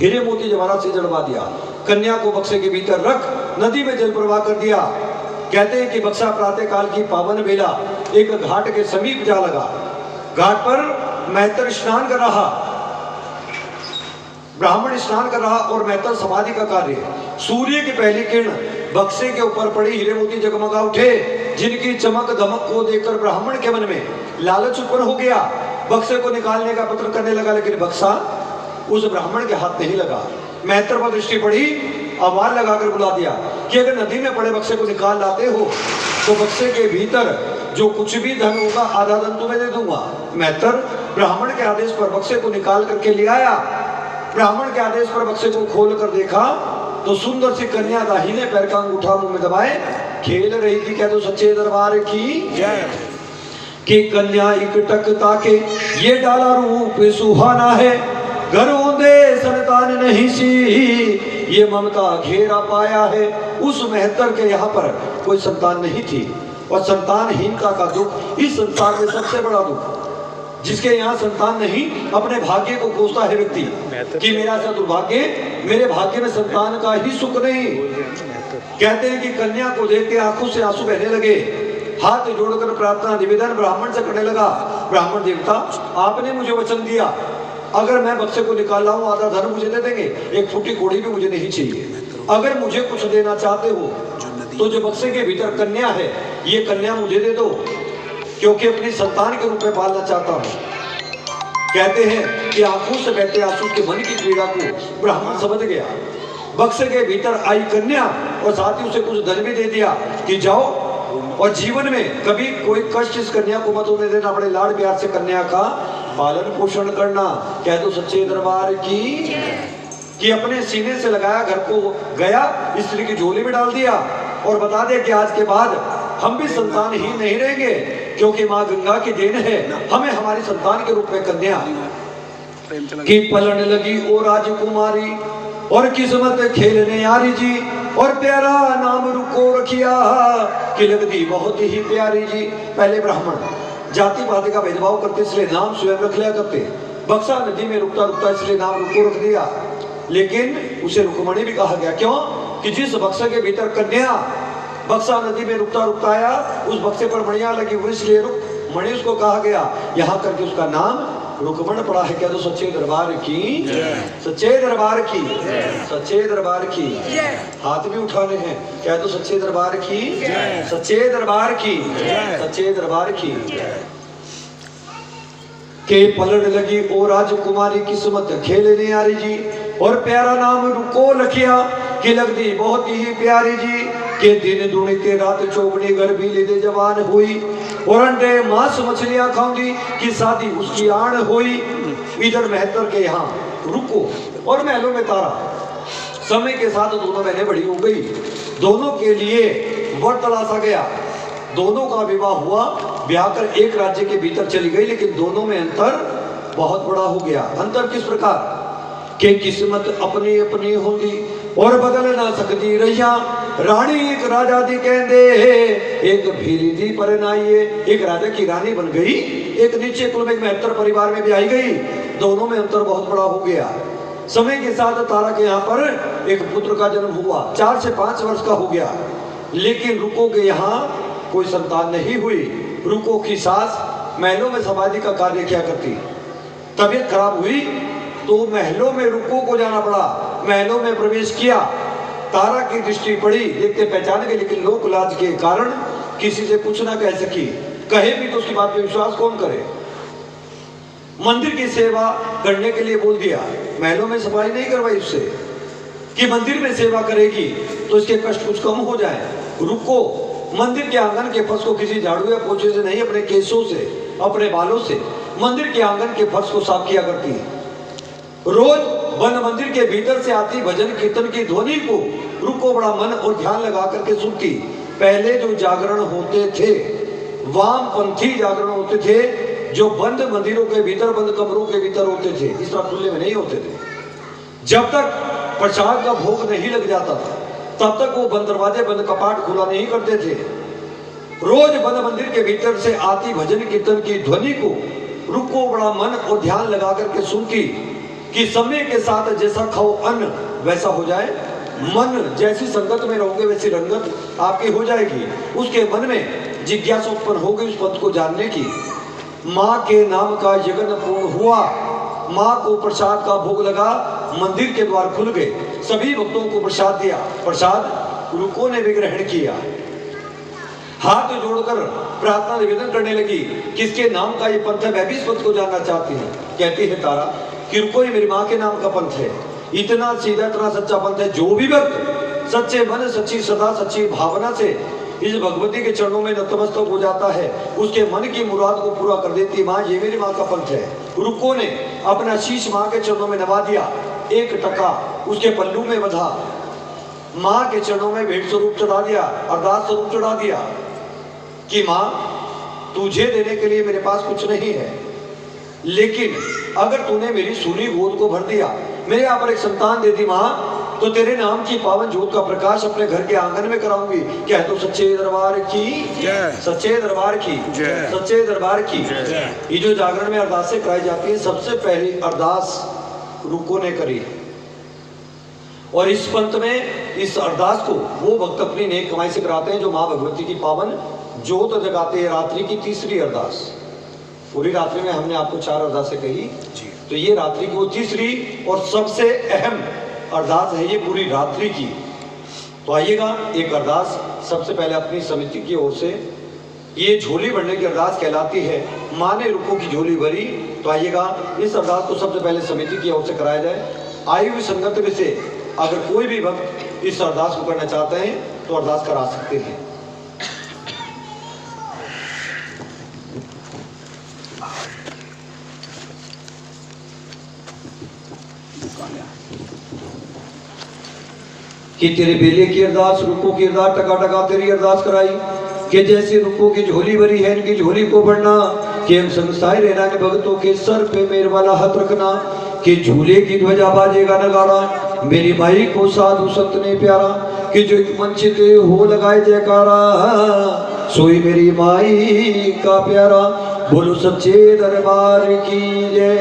हीरे मोती जवाहरात से जड़वा दिया, कन्या को बक्से के भीतर रख नदी में जल प्रवाह कर दिया। कहते हैं कि बक्सा प्रातः काल की पावन बेला एक घाट के समीप जा लगा। घाट पर मैत्र स्नान कर रहा, ब्राह्मण स्नान कर रहा और मैत्र समाधि का कार्य। सूर्य की पहली किरण बक्से के ऊपर पड़ी, हीरे मोती जगमगा उठे, जिनकी चमक धमक को देखकर ब्राह्मण के मन में लालच उत्पन्न हो गया। बक्से को निकालने का प्रयत्न करने लगा, लेकिन बक्सा उस ब्राह्मण के हाथ नहीं लगा। मैत्र पर दृष्टि पड़ी, आवाज लगाकर बुला दिया कि अगर नदी में पड़े बक्से को निकाल लाते हो तो बक्से के भीतर जो कुछ भी धन होगा आधा धन तुम्हें दे दूंगा। मेहतर ब्राह्मण के आदेश पर बक्से को निकाल करके ले आया। ब्राह्मण के आदेश पर बक्से को खोल कर देखा तो सुंदर सी कन्या दाहिने पैर का अंगूठा मुंह में दबाए खेल रही थी। कह दो सच्चे दरबार की जय। कि कन्या इकटक ताके ये डाला रूप सुहाना है, घर औंधे संतान नहीं सी ये ममता घेरा पाया है। उस मेहतर के यहाँ पर कोई संतान नहीं थी और संतानहीनता का दुख इस संसार में सबसे बड़ा दुख। जिसके यहाँ संतान नहीं अपने भाग्य को कोसता है व्यक्ति कि मेरा सा दुर्भाग्य, मेरे भाग्य में संतान का ही सुख नहीं। कहते हैं कि कन्या को देख के आंखों से आंसू बहने लगे, हाथ जोड़कर प्रार्थना निवेदन ब्राह्मण से करने लगा। ब्राह्मण देवता, आपने मुझे वचन दिया अगर मैं बक्से को निकाल लाऊं आधा धन मुझे दे देंगे, एक फूटी कोड़ी भी मुझे नहीं चाहिए। अगर मुझे कुछ देना चाहते हो तो जो बक्से के भीतर कन्या है ये कन्या मुझे दे दो, क्योंकि अपनी संतान के रूप में पालना चाहता हूं। कहते हैं कि आंखों से बहते आंसू के मन की पीड़ा को ब्राह्मण समझ गया। बक्से के भीतर आई कन्या और साथ ही उसे कुछ धन भी दे दिया कि जाओ और जीवन में कभी कोई कष्ट इस कन्या को मत होने देना, बड़े लाड़ प्यार से कन्या का पालन पोषण करना। कह दो सच्चे दरबार की कि अपने सीने से लगाया, घर को गया, स्त्री की झोली में डाल दिया और बता दे कि आज के बाद हम भी संतान ही नहीं रहेंगे, क्योंकि माँ गंगा की देन है हमें हमारी संतान के रूप में कन्या की पलन लगी। ओ राजकुमारी और किस्मत खेलने यारी जी और प्यारा नाम रुको रखिया कि लगती बहुत ही प्यारी जी। पहले ब्राह्मण जाति पाति का भेदभाव करते इसलिए नाम स्वयं रख लिया करते। बक्सा नदी में रुकता रुकता इसलिए नाम रुको रख दिया, लेकिन उसे रुकमणी भी कहा गया। क्यों कि जिस बक्से के भीतर कन्या बक्सा नदी में रुकता रुकता आया उस बक्से पर मणियां लगी हुई इसलिए रुक मणि उसको कहा गया। यहाँ करके उसका नाम रुकमण पड़ा है। कह दो सच्चे दरबार की, सच्चे दरबार की, सच्चे दरबार की। हाथ भी उठाने हैं। कह दो सच्चे दरबार की, सच्चे दरबार की, सच्चे दरबार की। के पलट लगी ओ राजकुमारी किस्मत खेलने यारी जी और प्यारा नाम रुको लखिया कि लगती बहुत ही प्यारी जी। के दिन दुनिते रात चौगनी गर्भी लीदे जवान हुई और अंडे मांस मछलियां खाऊंगी कि शादी उसकी आण हुई। इधर मेहतर के यहाँ रुको और महलों में तारा। समय के साथ दोनों बहनें बड़ी हो गई, दोनों के लिए वर तलाशा गया, दोनों का विवाह हुआ, ब्याह कर एक राज्य के भीतर चली गई, लेकिन दोनों में अंतर बहुत बड़ा हो गया। अंतर किस प्रकार के किस्मत अपनी अपनी होगी और बदल ना सकती रहिया। रानी एक राजा दी कहते एक भीरी दी पर नाइए। एक राजा की रानी बन गई, एक नीचे कुल में एक मेहतर परिवार में भी आई गई, दोनों में अंतर बहुत बड़ा हो गया। समय के साथ तारा के यहाँ पर एक पुत्र का जन्म हुआ, 4 से 5 वर्ष का हो गया, लेकिन रुको के यहाँ कोई संतान नहीं हुई। रुको की सास महलों में समाधि का कार्य किया करती, तबीयत खराब हुई तो महलों में रुको को जाना पड़ा। महलों में प्रवेश किया, तारा की दृष्टि पड़ी, देखते पहचान गए, लेकिन लोक लाज के कारण किसी से कुछ ना कह सकी। कहे भी तो उसकी बात पे विश्वास कौन करे। मंदिर की सेवा करने के लिए बोल दिया, महलों में सफाई नहीं करवाई उससे कि मंदिर में सेवा करेगी तो इसके कष्ट कुछ कम हो जाए। रुको मंदिर के आंगन के फर्श को किसी झाड़ू या पोछे से नहीं, अपने केसों से, अपने बालों से मंदिर के आंगन के फर्श को साफ किया करती है। रोज वन मंदिर के भीतर से आती भजन कीर्तन की ध्वनि को रुको बड़ा मन और ध्यान लगा करके सुनती। पहले जो जागरण होते थे वामपंथी जागरण होते थे, जो बंद मंदिरों के भीतर, बंद कमरों के भीतर होते थे, इस तरह खुले में नहीं होते थे। जब तक प्रसाद का भोग नहीं लग जाता था तब तक वो बंद दरवाजे, बंद कपाट खुला नहीं करते थे। रोज बंद मंदिर के भीतर से आती भजन कीर्तन की ध्वनि को रुको बड़ा मन और ध्यान लगा करके सुनती कि समय के साथ जैसा खाओ अन्न वैसा हो जाए, मन जैसी संगत में रहोगे वैसी रंगत आपकी हो जाएगी। उसके मन में जिज्ञासा उत्पन्न हो गई उस पद को जानने की। माँ के नाम का यज्ञ पूर्ण हुआ, माँ को प्रसाद का भोग लगा, मंदिर के द्वार खुल गए, सभी भक्तों को प्रसाद दिया। प्रसाद रुको ने भी ग्रहण किया, हाथ जोड़कर प्रार्थना निवेदन करने लगी, किसके नाम का ये पंथ है, मैं भी इस पंथ को जानना चाहती हूँ। कहती है तारा कि रुको ये मेरी माँ के नाम का पंथ है, इतना सीधा इतना सच्चा पंथ है, जो भी भक्त सच्चे मन, सच्ची सदा, सच्ची भावना से इस भगवती के चरणों में नतमस्तक हो जाता है, उसके मन की मुराद को पूरा कर देती माँ। ये मेरी माँ का पंथ है। रुको ने अपना शीश माँ के चरणों में नवा दिया, एक टका उसके पल्लू में बंधा, माँ के चरणों में भेंट स्वरूप चढ़ा दिया, अरदास स्वरूप चढ़ा दिया कि माँ तुझे देने के लिए मेरे पास कुछ नहीं है, लेकिन अगर तूने मेरी सूनी गोद को भर दिया, मेरे यहाँ पर एक संतान दे दी माँ, तो तेरे नाम की पावन ज्योत का प्रकाश अपने घर के आंगन में कराऊंगी। क्या है तो सच्चे दरबार की जय, सच्चे दरबार की जय, सच्चे दरबार की जय। ये जो जागरण में अरदासें कराई जाती है, सबसे पहली अरदास रुको ने करी, और इस पंथ में इस अरदास को वो भक्त अपनी नेक कमाई से कराते हैं जो माँ भगवती की पावन ज्योत जगाते हैं। रात्रि की तीसरी अरदास, पूरी रात्रि में हमने आपको 4 अरदासें कही, तो ये रात्रि की वो तीसरी और सबसे अहम अरदास है ये पूरी रात्रि की। तो आइएगा, एक अरदास सबसे पहले अपनी समिति की ओर से, ये झोली भरने की अरदास कहलाती है, माँ ने रुको की झोली भरी। तो आइएगा, इस अरदास को सबसे पहले समिति की ओर से कराया जाए। आई हुई संगत में से अगर कोई भी भक्त इस अरदास को करना चाहते हैं तो अरदास करा सकते हैं। कि तेरे बेले की अरदास, रुको की अरदास, टका टका तेरी अरदास कराई, कि जैसे रुको की झोली भरी है, इनकी झोली को भरना, कि हम संस्थाएं रहना के भक्तों के सर पे मेरे वाला हाथ रखना, कि झूले की ध्वजा बाजेगा नगाड़ा, मेरी माई को साधु संत ने प्यारा, कि जो वंचित हो लगाए जयकारा, सोई मेरी माई का प्यारा, बोलो सच्चे दरबार की जय।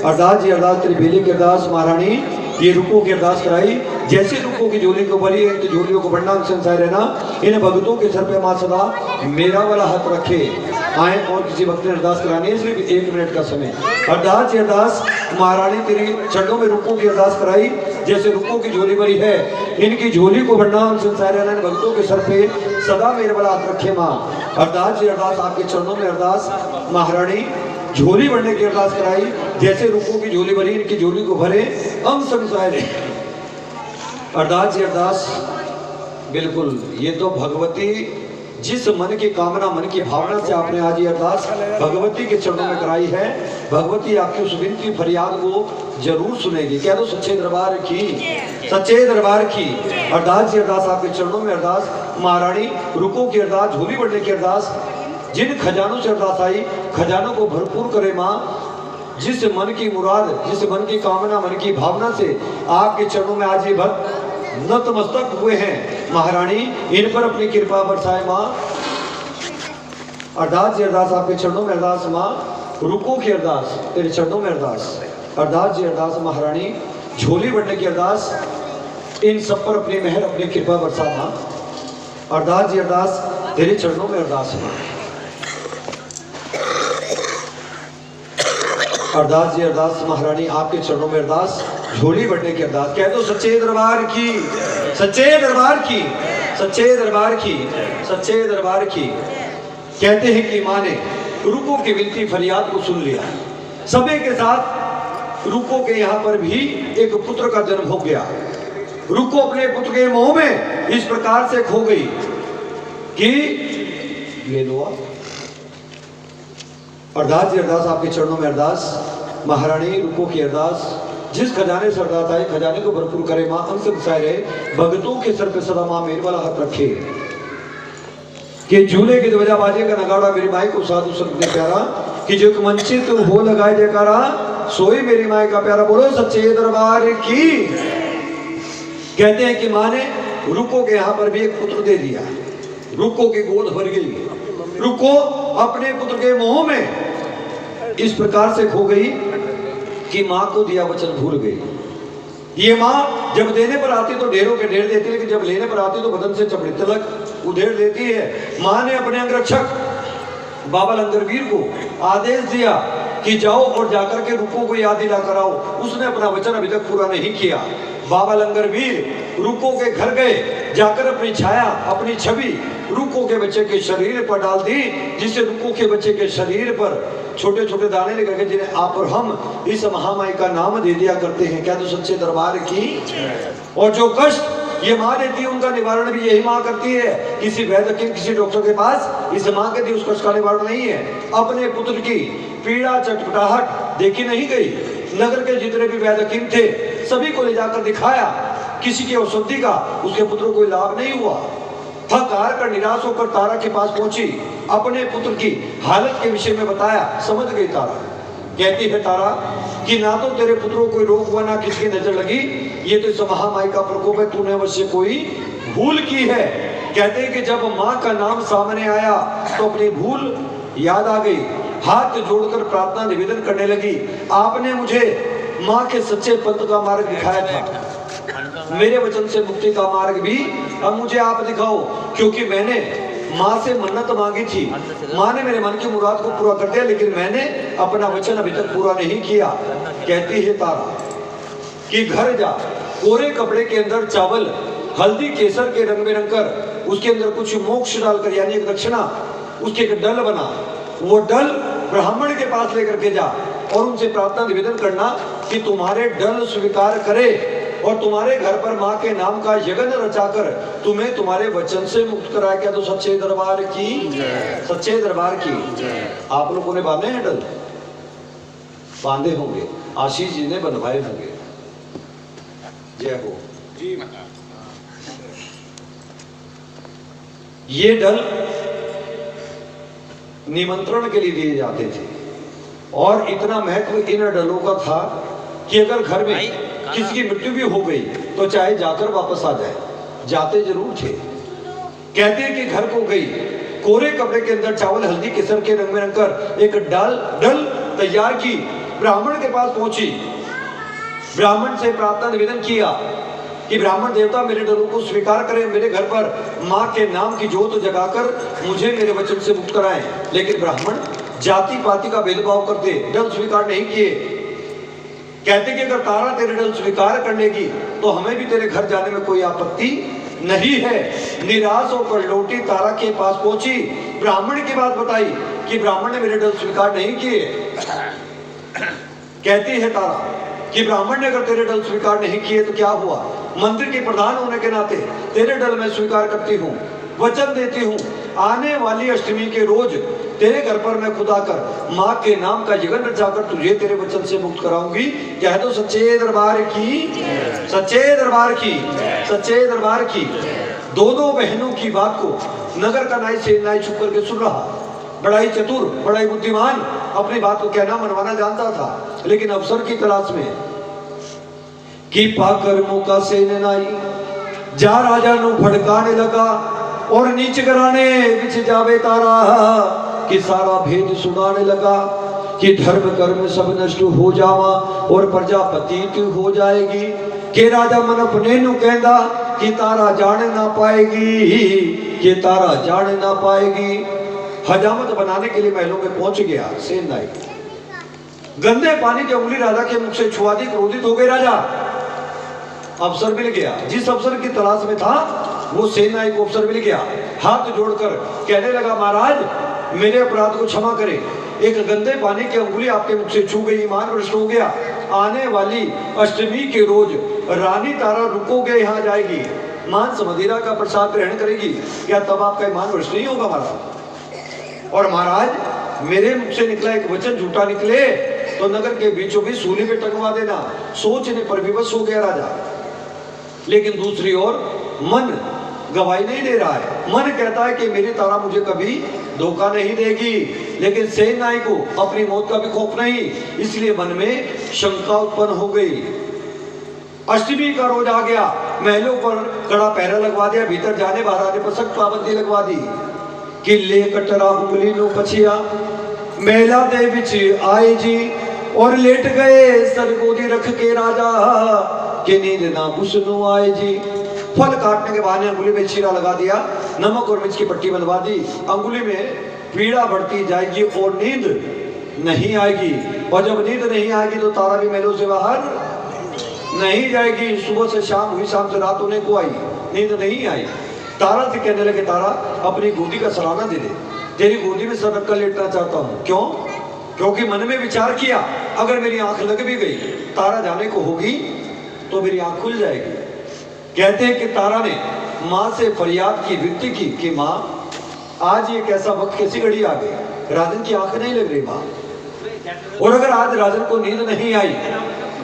अरदास जी अरदास तेरे बेले की अरदास महारानी, ये रुको की अरदास कराई, जैसे रुको की झोली को भरी है, तो झोलियों को बढ़ना संसार रहना, इन भक्तों के सर पे माँ सदा मेरा वाला हाथ रखे। आए और किसी भक्त ने अरदास करानी है, सिर्फ 1 मिनट का समय। अरदास अरदास महारानी तेरी चरणों में रुको की अरदास कराई, जैसे रुको की झोली भरी है, इनकी झोली को बढ़ना संसार रहना, इन भक्तों के सर पे सदा मेरे वाला हाथ रखे माँ। अरदास अरदास आपके चरणों में अरदास महारानी, झोली भरने की अरदास कराई, जैसे रुको की झोली भरी, इनकी झोली को भरे हम संसार। अरदास अरदास बिल्कुल, ये तो भगवती जिस मन की कामना, मन की भावना से आपने आज ये अरदास भगवती के चरणों में कराई है, भगवती आपकी उस विनती फरियाद को जरूर सुनेगी। कह दो सच्चे दरबार की, सच्चे दरबार की। अरदास अरदास आपके चरणों में अरदास महारानी, रुको की अरदास, झोली बढ़ने की अरदास, जिन खजानों से अरदास आई, खजानों को भरपूर करे माँ। जिस मन की मुराद, जिस मन की कामना, मन की भावना से आपके चरणों में आज ये भक्त नतमस्तक हुए हैं महारानी, इन पर अपनी कृपा बरसाए माँ। अरदास अरदास आपके चरणों में अरदास माँ, रुको की अरदास तेरे चरणों में अरदास। अरदास अरदास महारानी, झोली बढ़ने की अरदास, इन सब पर अपनी मेहर, अपनी कृपा बरसा माँ। अरदास अरदास तेरे चरणों में अरदास माँ। अरदास अरदास महारानी आपके चरणों में अरदास, झोली बढ़ने की अरदास। कह दो सच्चे दरबार की, सच्चे दरबार की, सच्चे दरबार की, सच्चे दरबार की। कहते हैं कि माँ ने रुको की विनती फरियाद को सुन लिया। समय के साथ रुको के यहाँ पर भी एक पुत्र का जन्म हो गया। रुको अपने पुत्र के मोह में इस प्रकार से खो गई कि ले लो आप। अरदास अरदास आपके चरणों में अरदास महारानी, रुको की अरदास, जिस खजाने से अरदास आए, खजाने को भरपूर करे माँ, अंश बसाए रहे, भक्तों के सर पे सदा माँ मेरे वाला हाथ रखे, कि झूले की ध्वजा बाजे का नगाड़ा, मेरी माई को साधु संत ने प्यारा, कि जो वंचित हो लगाए जयकारा, सोई मेरी माई का प्यारा। बोलो सच्चे दरबार की। कहते हैं कि माँ ने रुको के यहाँ पर भी एक पुत्र दे दिया, रुको की गोद भर गई। रुको अपने पुत्र के मोह में इस प्रकार से खो गई कि माँ को दिया वचन भूल गई। ये माँ जब देने पर आती तो ढेरों के ढेर देती, लेकिन जब लेने पर आती तो बदन से चमड़ी तलक उधेड़ देती है। माँ ने अपने अंगरक्षक बाबा लंगरवीर को आदेश दिया कि जाओ और जाकर के रुको को याद दिला कराओ। उसने अपना वचन अभी तक पूरा नहीं किया। बाबा लंगरवीर रुको के घर गए, जाकर अपनी छाया, अपनी छवि रुको के बच्चे के शरीर पर डाल दी, जिससे रुको के बच्चे के शरीर पर छोटे छोटे दाने लेकर के, जिन्हें आप और हम इस महामाई का नाम दे दिया करते हैं। क्या तो सच्चे दरबार की। और जो कष्ट ये माँ देती है, उनका निवारण भी यही माँ करती है। किसी वैद्य हकीम, किसी डॉक्टर के पास इस माँ के दिए उस कष्ट का निवारण नहीं है। अपने पुत्र की पीड़ा चटपटाहट देखी नहीं गई। नगर के जितने भी वैद्य हकीम थे सभी को ले जाकर दिखाया, किसी की औषधि का उसके पुत्र को कोई लाभ नहीं हुआ। थक हार कर निराश होकर तारा के पास पहुंची, अपने पुत्र की हालत के विषय में बताया। समझ गई तारा, कहती है तारा कि ना तो तेरे पुत्र को कोई रोग हुआ, ना किसी की नजर लगी, ये तो इस महामाई का प्रकोप है, तूने अवश्य कोई भूल की है। कहते हैं कि जब माँ का नाम सामने आया तो अपनी भूल याद आ गई, हाथ जोड़कर प्रार्थना निवेदन करने लगी। आपने मुझे माँ के सच्चे पंथ का मार्ग दिखाया था, मेरे वचन से मुक्ति का मार्ग भी अब मुझे आप दिखाओ, क्योंकि मैंने माँ से मन्नत मांगी थी। माँ ने मेरे मन की मुराद को पूरा कर दिया, लेकिन मैंने अपना वचन अभी तक पूरा नहीं किया। कहती है तारा कि घर जा, कोरे कपड़े के अंदर चावल हल्दी केसर के रंग में रंग कर उसके अंदर कुछ मोक्ष डालकर, यानी एक दक्षिणा, उसके एक डल बना, वो डल ब्राह्मण के पास लेकर के जा और उनसे प्रार्थना निवेदन करना कि तुम्हारे डल स्वीकार करे और तुम्हारे घर पर माँ के नाम का यज्ञ रचाकर तुम्हें तुम्हारे वचन से मुक्त कराया। क्या तो सच्चे दरबार की, सच्चे दरबार की। आप लोगों ने बांधे हैं डल? बांधे होंगे, आशीष जी ने बनवाए होंगे। जय हो जी। ये डल निमंत्रण के लिए दिए जाते थे और इतना महत्व इन डलों का था कि अगर घर में किसी की मृत्यु भी हो गई तो चाहे जाकर वापस आ जाए, जाते जरूर थे। कहते हैं कि घर को गई, कोरे कपड़े के अंदर चावल हल्दी केसर के रंग में रंगकर एक डल तैयार की, ब्राह्मण के पास पहुंची, ब्राह्मण से प्रार्थना निवेदन किया कि ब्राह्मण देवता मेरे डलों को स्वीकार करें, मेरे घर पर माँ के नाम की जोत जगाकर मुझे मेरे वचन से मुक्त कराएं। लेकिन ब्राह्मण जाति पाति का भेदभाव करते, डल स्वीकार नहीं किए। कहते कि अगर तारा तेरे डल स्वीकार कर लेगी तो हमें भी तेरे घर जाने में कोई आपत्ति नहीं है। निराश होकर लौटी तारा के पास पहुंची, ब्राह्मण की बात बताई कि ब्राह्मण ने मेरे डल स्वीकार नहीं किए। कहती है तारा कि ब्राह्मण ने अगर तेरे डल स्वीकार नहीं किए तो क्या हुआ, मंदिर के प्रधान होने के नाते तेरे डल मैं स्वीकार करती हूँ, वचन देती हूँ, आने वाली अष्टमी के रोज तेरे घर पर मैं खुद आकर माँ के नाम का यज्ञ रचाकर तुझे तेरे वचन से मुक्त कराऊंगी। कह दो सच्चे दरबार की, सच्चे दरबार की, सच्चे दरबार की। दोनों बहनों की बात को नगर का नाई से नाई छुप करके सुन रहा, बड़ा ही चतुर, बड़ा ही बुद्धिमान, अपनी बात को कहना मनवाना जानता था, लेकिन अवसर की तलाश में कि पाकर मौका से नाई जा राजा नु फड़काने लगा और नीच कराने बिछ जावे तारा कि सारा भेद सुनाने लगा कि धर्म कर्म सब नष्ट हो जावा और प्रजा पतित हो जाएगी। के राजा मन अपने नु कहंदा कि तारा जान ना पाएगी, कि तारा जान ना पाएगी। हजामत बनाने के लिए महलों में पहुंच गया सेन नाई। गंदे पानी की उंगली राजा के मुख से छुआ दी, क्रोधित हो गए राजा। अवसर मिल गया, जिस अवसर की तलाश में था वो सेन नाई को अवसर मिल गया। हाथ जोड़कर कहने लगा, महाराज मेरे अपराध को क्षमा करें, एक गंदे पानी की उंगली आपके मुख से छू गई, ईमान भ्रष्ट हो गया। आने वाली अष्टमी के रोज रानी तारा रुकोगे यहाँ जाएगी, मांस मदिरा का प्रसाद ग्रहण करेगी, क्या तब आपका ईमान भ्रष्ट नहीं होगा महाराज? और महाराज मेरे मुख से निकला एक वचन झूठा निकले तो नगर के बीचों बीच सूली पे टंगवा देना। सोचने पर विवश हो गया राजा, लेकिन दूसरी ओर मन गवाही नहीं दे रहा है। मन कहता है कि मेरी तारा मुझे कभी धोखा नहीं देगी, लेकिन सेन नाई को अपनी मौत का भी खौफ नहीं, इसलिए मन में शंका उत्पन्न हो गई। अष्टमी का रोज आ गया, महलों पर कड़ा पहरा लगवा दिया, भीतर जाने बाहर आने पर सख्त पाबंदी लगवा दी कि ले कटरा उंगली नो पछिया मेला दे विच आए जी और लेट गए सरगोदी रख के राजा के नींद ना बुसनु आए जी। फल काटने के बहाने अंगुली में चीरा लगा दिया, नमक और मिर्च की पट्टी बंधवा दी, अंगुली में पीड़ा बढ़ती जाएगी और नींद नहीं आएगी, और जब नींद नहीं आएगी तो तारा भी महलों से बाहर नहीं जाएगी। सुबह से शाम हुई, शाम से रात होने को आई, नींद नहीं आई। तारा से कहने लगे, तारा अपनी गोदी का सराहना दे दे, तेरी गोदी में सर रखकर लेटना चाहता हूँ। क्यों? क्योंकि मन में विचार किया अगर मेरी आंख लग भी गई, तारा जाने को होगी तो मेरी आंख खुल जाएगी। कहते हैं कि तारा ने माँ से फरियाद की, विनती की कि माँ आज ये कैसा वक्त, कैसी घड़ी आ गई, राजन की आंख नहीं लग रही माँ, और अगर आज राजन को नींद नहीं आई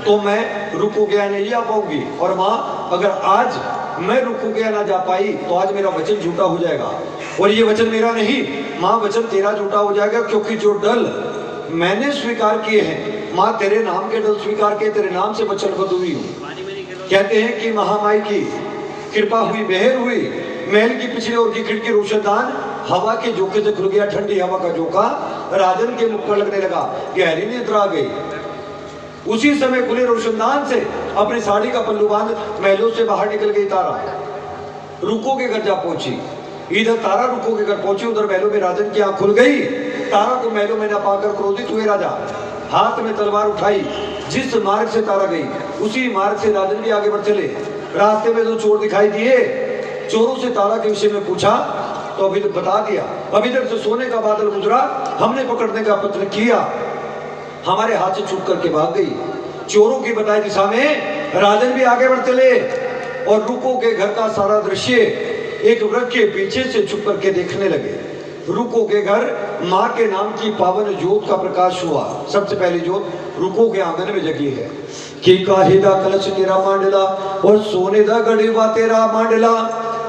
तो मैं रुकू गया नहीं आ पाऊंगी, और माँ अगर आज मैं रुकू गया ना जा पाई तो आज मेरा वचन झूठा हो जाएगा, और ये वचन मेरा नहीं माँ, वचन तेरा झूठा हो जाएगा, क्योंकि जो डल मैंने स्वीकार किए हैं माँ, तेरे नाम के डल स्वीकार किए, तेरे नाम से वचनबद्ध हुई हूँ। कहते हैं कि महामाई की कृपा हुई, मेहर हुई, महल की पिछले ओर की खिड़की रोशनदान हवा के झोंके से खुल गया, ठंडी हवा का झोंका राजन के मुख पर लगने लगा, गहरी नींद आ गई। उसी समय खुले रोशनदान से अपनी साड़ी का पल्लू बांध महलों से बाहर निकल गई तारा, रुको के घर जा पहुंची। इधर तारा रुको के घर पहुंची, उधर महलों में राजन की आंख खुल गई। तारा को महलों में न पाकर क्रोधित हुए राजा हाथ में तलवार उठाई, जिस मार्ग से तारा गई उसी मार्ग से राजन भी आगे बढ़ चले। रास्ते में जो चोर दिखाई दिए, चोरों से तारा के विषय में पूछा तो अभी तक बता दिया, अभी तक से सोने का बादल गुजरा, हमने पकड़ने का प्रयत्न किया, हमारे हाथ से छूट करके भाग गई। चोरों की बताई दिशा में राजन भी आगे बढ़ चले, और रुको के घर का सारा दृश्य एक वृक्ष के पीछे से छुप करके देखने लगे। रुको के घर माँ के नाम की पावन ज्योत का प्रकाश हुआ। सबसे पहली ज्योत रुको के आंगन में जगी है कि काहिदा कलश तेरा मांडला, और सोने दा गड़ीवा तेरा मांडला,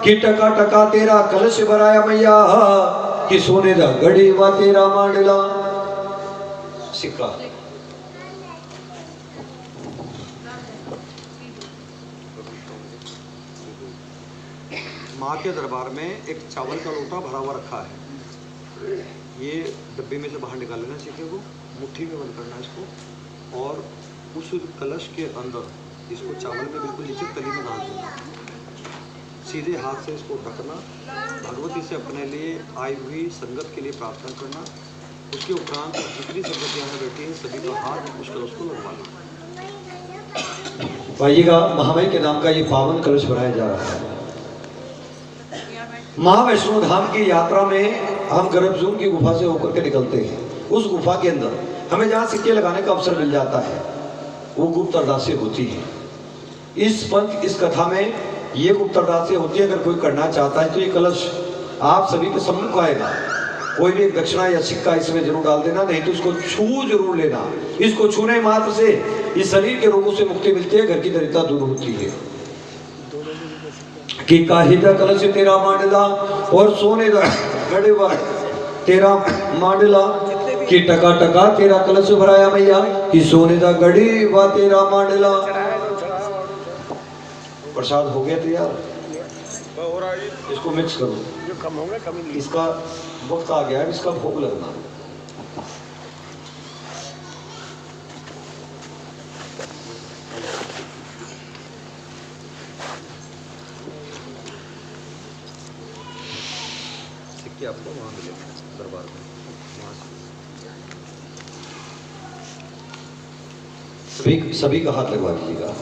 कि टका टका तेरा कलश भराया मैया, कि सोने दा गड़ीवा तेरा मांडला। सिक्का माँ के दरबार में एक चावल का लोटा भरा हुआ रखा है, ये डब्बे में से बाहर निकाल लेना सीखे को, मुट्ठी में बंद करना इसको, और उस कलश के अंदर इसको चावल में बिल्कुल नीचे तली में डाल देना, सीधे हाथ से इसको ढकना, भगवती से अपने लिए आई हुई संगत के लिए प्रार्थना करना। उसके उपरांत जितनी संगत यहाँ बैठी है सभी का हाथ उस कलश को लगवाना। पाइएगा महामाई के नाम का ये पावन कलश भराया जा रहा है। महावैष्णो धाम की यात्रा में हम गर्भजून की गुफा से होकर के निकलते हैं। उस गुफा के अंदर हमें जहाँ सिक्के लगाने का अवसर मिल जाता है वो गुप्त अरदासें होती है। इस पंथ, इस कथा में ये गुप्त अरदासें होती है। अगर कोई करना चाहता है तो ये कलश आप सभी के सम्मुख आएगा, कोई भी एक दक्षिणा या सिक्का इसमें जरूर डाल देना, नहीं तो इसको छू जरूर लेना। इसको छूने मात्र से इस शरीर के रोगों से मुक्ति मिलती है, घर की दरिद्रता दूर होती है। कि काहिदा कलश तेरा मांडला, और सोने दा गड़ीवा तेरा मांडला, कि टका टका तेरा कलश भराया मैया, कि सोने दा गड़ीवा तेरा मांडला। प्रसाद हो गया तैयार, इसको मिक्स करो, इसका वक्त आ गया है, इसका भोग लगना। सिक्के आपको वहां मिलेगा दरबार में, सभी का हाथ लगवा दीजिएगा।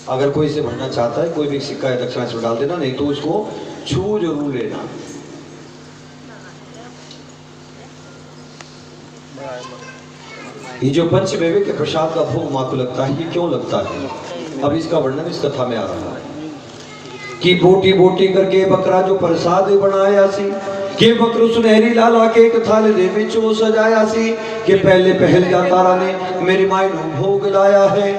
अगर कोई इसे भरना चाहता है, कोई भी सिक्का या दक्षिणा इसमें डाल देना, नहीं तो उसको छू जरूर लेना। ये जो पंचमेवे के प्रसाद का भोग माँ को लगता है, ये क्यों लगता है, अब इसका वर्णन इस कथा में आ रहा है। कि बोटी बोटी करके बकरा जो प्रसाद बनाया सी, के बकरू सुनहरी लाला के एक थाल दे विचो सजाया सी, कि पहले पहल जा तारा ने मेरी माई नु भोग लाया है,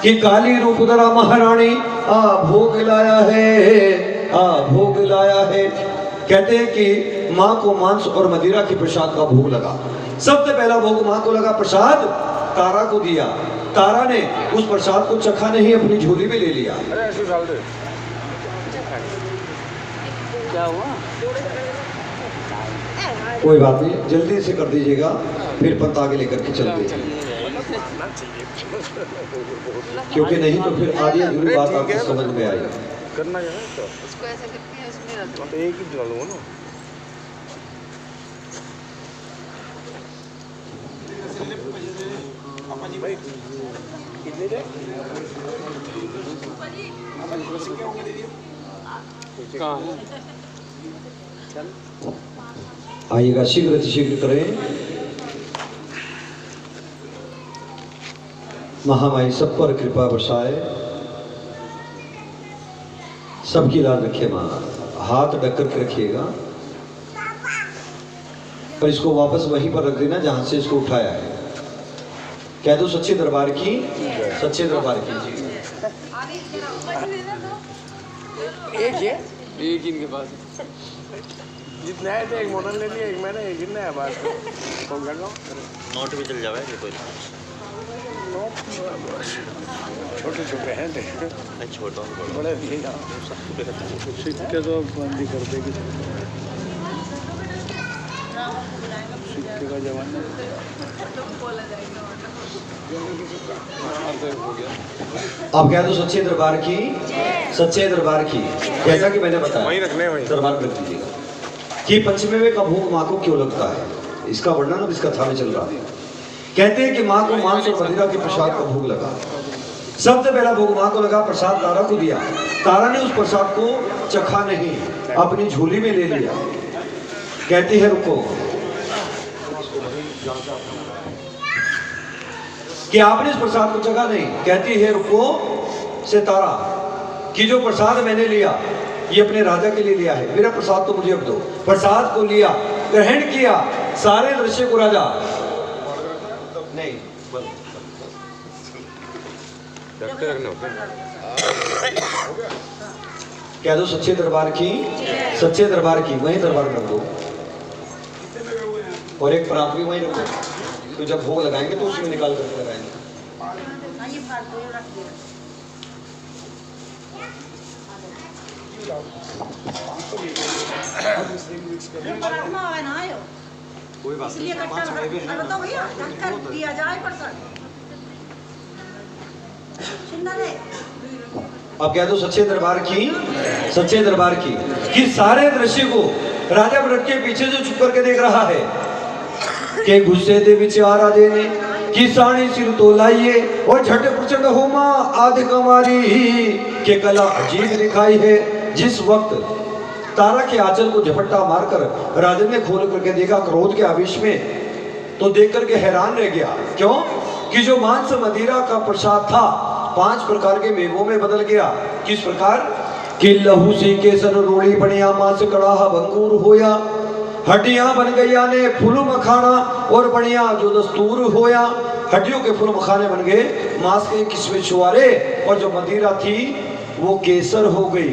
कि काली रूप धरा महारानी आ भोग लाया है, आ भोग लाया है। कहते हैं कि माँ को मांस और मदिरा के प्रसाद का भोग लगा। सबसे पहला भोग माँ को लगा, प्रसाद तारा को दिया। तारा ने उस प्रसाद को चखा नहीं, अपनी झोली में ले लिया। क्या हुआ? कोई बात नहीं, जल्दी से कर दीजिएगा, फिर पंत आगे लेकर के चल देंगे, क्योंकि नहीं तो फिर आधी अधूरी बात आपको समझ में आएगी। करना है तो इसको ऐसे करके उसमें रख दो। तो एक ही डालूंगा ना। भाई कितने दे? कहाँ है? चल आइएगा, शीघ्र से शीघ्र करें। महामाई सब पर कृपा बरसाए, सबकी लाज रखे माँ। हाथ ढक करके रखिएगा पर इसको वापस वहीं पर रख देना जहां से इसको उठाया है। कह दो सच्चे दरबार की, सच्चे दरबार की जी। एक है, एक इनके पास जितने आए थे, एक मॉडल ले लिया, एक मैंने, एक इनने है बात तो क्या कहूँ नोट भी चल जावे कोई छोटे छोटे हैं थे, नहीं छोटा बड़े दिए सिक्के तो बंदी कर देगी, सिक्के का जमाना आप कह दो सच्चे दरबार की, सच्चे दरबार की। जैसा कि मैंने बताया वहीं रखने वहीं दरबार में रख दीजिएगा कि पंचमेवे का भोग माँ को क्यों लगता है, इसका वर्णन अब इस कथा में चल रहा है। कहते हैं कि माँ को मांस और मदिरा के प्रसाद का भोग लगा। सबसे पहला भोग माँ को लगा, प्रसाद तारा को दिया। तारा ने उस प्रसाद को चखा नहीं, अपनी झोली में ले लिया। कहती है रुको, कि आपने इस प्रसाद को चखा नहीं। कहती है रुको से तारा कि जो प्रसाद मैंने लिया ये अपने राजा के लिए लिया है, मेरा प्रसाद तो मुझे अब दो। प्रसाद को लिया, ग्रहण किया, सारे दृश्य को राजा नहीं रखने होते कह दो सच्चे दरबार की, सच्चे दरबार की। वहीं दरबार में रख दो और एक प्रात भी वहीं रख दो, तो जब भोग लगाएंगे तो उसमें निकाल कर लगाएंगे। कोई बात इसलिए तो भैया ढककर दिया जाए प्रसाद। अब कह दो सच्चे दरबार की, सच्चे दरबार की। कि सारे दृश्य को राजा व्रत के पीछे जो छुप करके देख रहा है कि गुस्से दे विच आ राजे ने कि साणी सिर तो लाइए और झट प्रचंड होमा आदि कमारी के कला अजीब दिखाई है। जिस वक्त तारा के आंचल को झपट्टा मारकर राजन ने खोल करके देखा क्रोध के आवेश में, तो देख करके हैरान रह गया। क्यों? कि जो मांस मदिरा का प्रसाद था 5 प्रकार के मेवों में बदल गया। किस प्रकार? कि लहू सी केसर रोड़ी बनिया, मांस कड़ाहा भंगूर होया, हड्डियां बन गया ने फूल मखाना और बढ़िया जो दस्तूर होया। हड्डियों के फूल मखाने बन गए, मांस के किस्में छुआरे, और जो मदिरा थी वो केसर हो गई।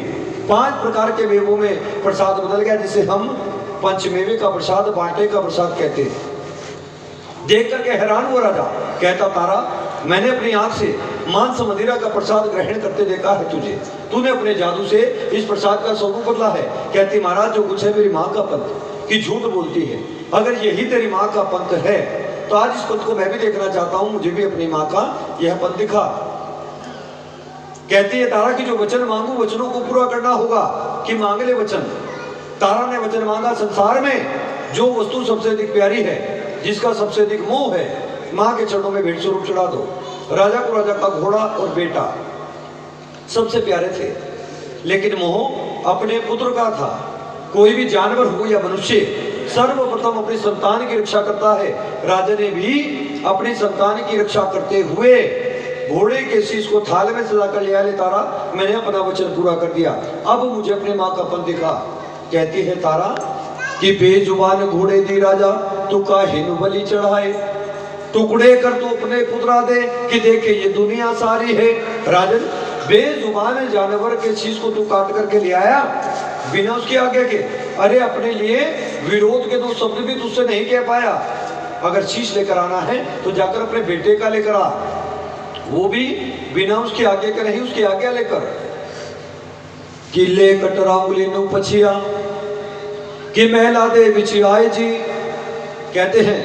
5 प्रकार के मेवों में प्रसाद बदल गया, जिसे हम पंचमेवे का प्रसाद, बांटे का प्रसाद कहते हैं। देख करके हैरान हुआ राजा। कहता तारा, मैंने अपनी आंख से मांस मदिरा का प्रसाद ग्रहण करते देखा है तुझे, तूने अपने जादू से इस प्रसाद का स्वरूप बदला है। कहती महाराज जो कुछ है मेरी माँ का पंथ, कि झूठ बोलती है। अगर यही तेरी माँ का पंथ है तो आज इस पंथ को मैं भी देखना चाहता हूँ, मुझे भी अपनी माँ का यह पंथ दिखा। कहती है तारा कि जो वचन मांगू वचनों को पूरा करना होगा, कि मांग ले वचन। तारा ने वचन मांगा, संसार में जो वस्तु सबसे अधिक प्यारी है, जिसका सबसे अधिक मोह है, माँ के चरणों में भेंट स्वरूप चढ़ा दो। राजा को राजा का घोड़ा और बेटा सबसे प्यारे थे, लेकिन मोह अपने पुत्र का था। कोई भी जानवर हो या मनुष्य, सर्वप्रथम अपनी संतान की रक्षा करता है। राजा ने भी अपनी संतान की रक्षा करते हुए घोड़े के शीश को थाल में सजा कर लिया। ले तारा, मैंने अपना वचन पूरा कर दिया, अब मुझे अपने माँ का पन दिखा। कहती है तारा कि बेजुबान घोड़े दी राजा, तू काहे नु बलि चढ़ाए, टुकड़े कर तू अपने पुत्रा दे, कि देखे ये दुनिया सारी है। राजन, बेजुबान जानवर के शीश को तू काट करके ले आया बिना उसके आगे के। अरे अपने लिए विरोध के 2 शब्द भी तुझसे नहीं कह पाया। अगर शीश लेकर आना है तो जाकर अपने बेटे का लेकर आ, वो भी बिना उसके आगे के नहीं, उसके आगे लेकर। कि ले कटरा उंगली नु पछिया, कि महला दे विच आए जी। कहते हैं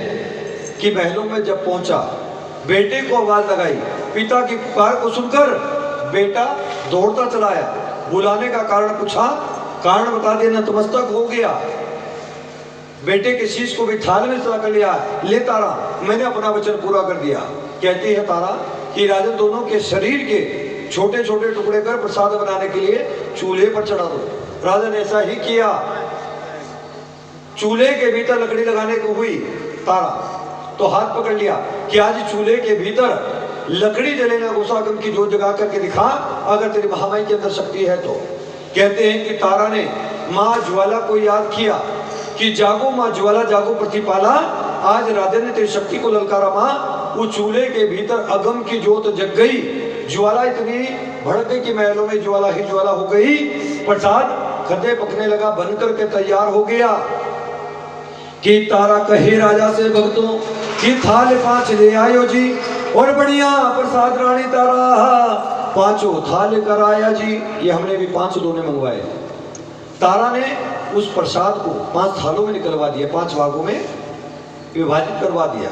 कि महलों में जब पहुंचा, बेटे को आवाज लगाई। पिता की पुकार को सुनकर बेटा दौड़ता चला आया। बुलाने का कारण पूछा, कारण बता दिया, नतमस्तक हो गया। बेटे के शीश को भी थाल में सजा कर लिया। ले तारा, मैंने अपना वचन पूरा कर दिया। कहती है तारा कि राजन दोनों के शरीर के छोटे छोटे टुकड़े कर प्रसाद बनाने के लिए चूल्हे पर चढ़ा दो। राजा ने ऐसा ही किया। चूल्हे के भीतर लकड़ी लगाने को हुई तारा, तो हाथ पकड़ लिया कि आज चूल्हे के भीतर लकड़ी जले ना गोसागम की जोत जगा करके दिखा, अगर तेरी महामाई के अंदर शक्ति है तो। कहते हैं कि तारा ने माँ ज्वाला को याद किया कि जागो माँ ज्वाला, जागो प्रतिपाला, आज राधे ने तेरी शक्ति को ललकारा माँ। उस चूल्हे के भीतर अगम की जोत जग गई, ज्वाला इतनी भड़क गई कि महलों में ज्वाला ही ज्वाला हो गई। प्रसाद खद्दे पकने लगा, बन करके तैयार हो गया कि तारा कहे राजा से भक्तों कि थाल 5 ले आयो जी, और बढ़िया प्रसाद रानी तारा 5 थाल कर आया जी। ये हमने भी 5 दोने मंगवाए। तारा ने उस प्रसाद को 5 थालों में निकलवा दिया, 5 भागों में विभाजित करवा दिया।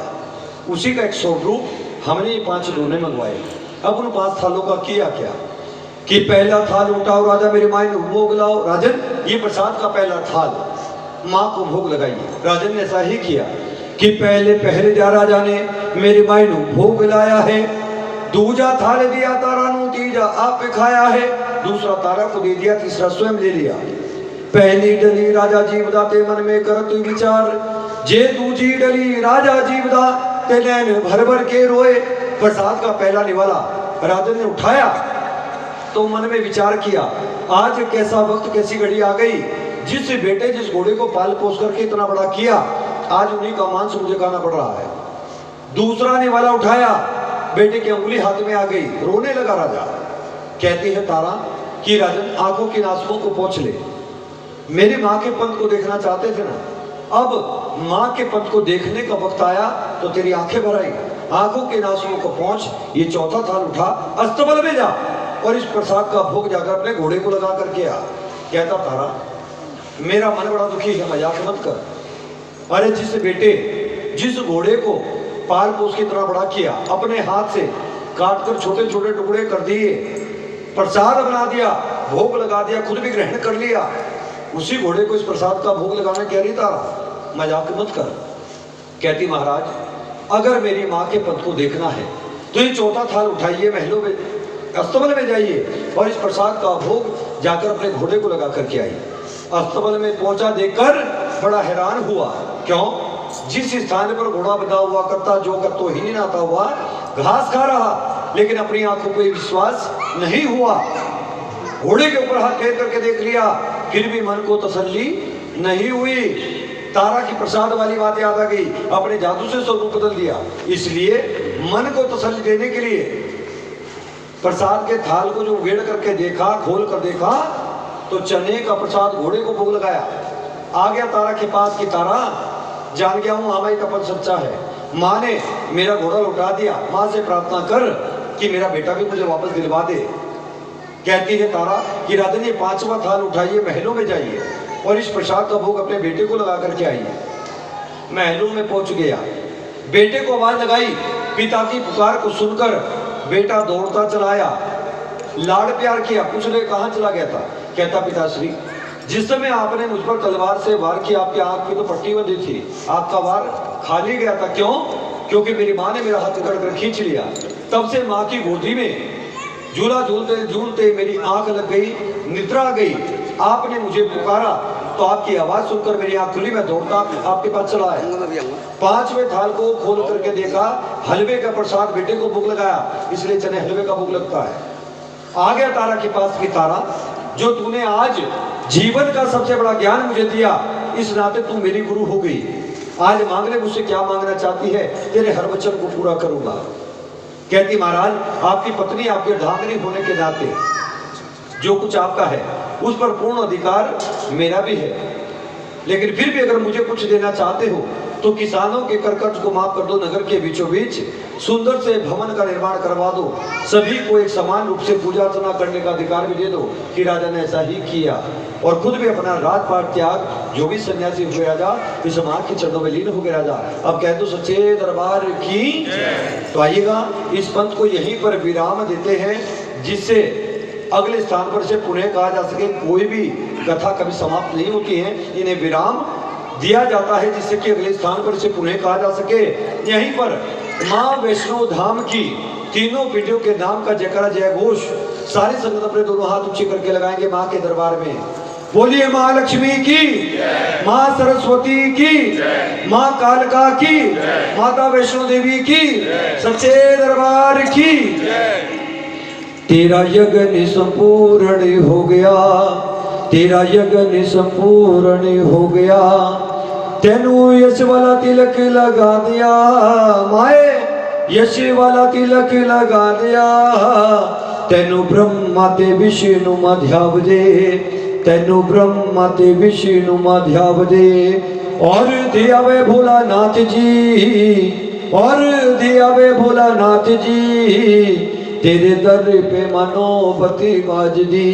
उसी का एक स्वरूप हमने ये 5 दोने मंगवाए। अब उन 5 थालों का किया क्या कि पहला थाल उठाओ राजा मेरे मायने भोग लाओ। राजन, ये प्रसाद का पहला थाल माँ को भोग लगाइए। राजन ने ऐसा ही किया कि पहले जा राजा ने मेरे मायनू भोग लाया है। दूजा थाल दिया तारा नू, तीजा आप पे खाया है, दूसरा तारा को दे दिया, तीसरा स्वयं ले लिया। पहली डली राजा जीवदा ते मन में करत विचार, जे दूजी डली राजा जीवदा ते नैन भर भर के रोए। प्रसाद का पहला निवाला राजन ने उठाया तो मन में विचार किया, आज कैसा वक्त कैसी घड़ी आ गई, जिस बेटे जिस घोड़े को पाल पोस करके इतना बड़ा किया, आज उन्हीं का मांस मुझे खाना पड़ रहा है। दूसरा निवाला उठाया, बेटे की अंगुली हाथ में आ गई, रोने लगा राजा। कहती है तारा कि राजन आंखों की नासुओं को पोंछ ले, मेरी माँ के पंथ को देखना चाहते थे ना, अब माँ के पंथ को देखने का वक्त आया तो तेरी आंखें भर आई, आंखों के नासुओं को पोंछ। ये चौथा थाल उठा, अस्तबल में जा और इस प्रसाद का भोग जाकर अपने घोड़े को लगा करके आ। कहता तारा मेरा मन बड़ा दुखी है, मजाक मत कर। अरे जिस बेटे जिस घोड़े को पाल पोस की तरह बड़ा किया, अपने हाथ से काट कर छोटे छोटे टुकड़े कर दिए, प्रसाद बना दिया, भोग लगा दिया, खुद भी ग्रहण कर लिया, उसी घोड़े को इस प्रसाद का भोग लगाने कह रही तारा, मजाक मत कर। कहती महाराज अगर मेरी माँ के पद को देखना है तो ये चौथा थाल उठाइए, महलों में अस्तबल में जाइए और इस प्रसाद का भोग जाकर अपने घोड़े को लगा करके आई। अस्तबल में पहुंचा, देखकर बड़ा हैरान हुआ। क्यों? जिस स्थान पर घोड़ा बंधा हुआ करता, जो कर तो ही नहीं आता हुआ घास खा रहा, लेकिन अपनी आंखों को विश्वास नहीं हुआ। घोड़े के ऊपर हाथ फेर करके देख लिया, फिर भी मन को तसल्ली नहीं हुई। तारा की प्रसाद वाली बात याद आ गई, अपने जादू से स्वरूप बदल दिया। इसलिए मन को तसल्ली देने के लिए प्रसाद के थाल को जो उगेड़ करके देखा, खोल कर देखा तो चने का प्रसाद घोड़े को भोग लगाया। आ गया तारा के पास कि तारा जान गया हूँ हमारी कपल सच्चा है, माँ ने मेरा घोड़ा लौटा दिया, माँ से प्रार्थना कर कि मेरा बेटा भी मुझे वापस दिलवा दे। कहती है तारा कि राजन ये 5वां थाल उठाइए, महलों में जाइए और इस प्रसाद का भोग अपने बेटे को लगा करके आइए। महलों में पहुंच गया, बेटे को आवाज लगाई, पिता की पुकार को सुनकर बेटा दौड़ता चला आया, लाड़ प्यार किया, पूछ ले कहाँ चला गया था। कहता पिताश्री जिस समय आपने मुझ पर तलवार से वार किया, आपकी आंख पे तो पट्टी बंधी थी, आपका वार खाली गया था। क्यों? क्योंकि मेरी माँ ने मेरा हाथ पकड़ कर खींच लिया। तब से माँ की गोदी में झूला झूलते झूलते मेरी आंख लग गई, निद्रा आ गई। आपने मुझे पुकारा तो आपकी आवाज सुनकर मेरी आंख खुली, मैं दौड़ता आपके पास चला आया। 5वें थाल को खोल करके देखा, हलवे का प्रसाद बेटे को भोग लगाया, इसलिए चने हलवे का भोग लगता है। आ गया तारा के पास कि तारा जो तूने आज जीवन का सबसे बड़ा ज्ञान मुझे दिया, इस नाते तू मेरी गुरु हो गई। आज मांग ले मुझसे क्या मांगना चाहती है, तेरे हर वचन को पूरा करूंगा। कहती महाराज आपकी पत्नी आपके अर्धांगिनी होने के नाते जो कुछ आपका है उस पर पूर्ण अधिकार मेरा भी है, लेकिन फिर भी अगर मुझे कुछ देना चाहते हो तो किसानों के कर कर्ज को माफ कर दो, नगर के बीचों बीच सुंदर से भवन का निर्माण करवा दो, सभी को एक समान रूप से पूजा अर्चना करने का अधिकार भी दे दो। कि राजा ने ऐसा ही किया और खुद भी अपना राजपाट त्याग, जो भी सन्यासी हुए राजा इस माँ के चरणों में लीन हो गए राजा। अब कह दो सच्चे दरबार की। तो आइएगा इस पंथ को यहीं पर विराम देते हैं, जिससे अगले स्थान पर से पुनः कहा जा सके। कोई भी कथा कभी समाप्त नहीं होती है, इन्हें विराम दिया जाता है जिससे कि अगले स्थान पर से पुनः कहा जा सके। यहीं पर माँ वैष्णो धाम की तीनों पीढ़ियों के नाम का जयकारा जय घोष सारे संगत अपने दोनों हाथ ऊंचे करके लगाएंगे माँ के दरबार में। बोलिए महालक्ष्मी की, माँ सरस्वती की, माँ कालका की, माता वैष्णो देवी की, सच्चे दरबार की। तेरा यज्ञ संपूर्ण हो गया, तेरा यज्ञ संपूर्ण हो गया, तेनू यश वाला तिलक लगा दिया माए, यश वाला तिलक लगा दिया। तेनू ब्रह्मा ते विष्णु मध्याव दे, तेनू ब्रह्मा ते विष्णु मध्याव दे। और दिया वे भोलानाथ जी, और दिया वे भोलानाथ जी, तेरे दर पे मनोबती बाज दी,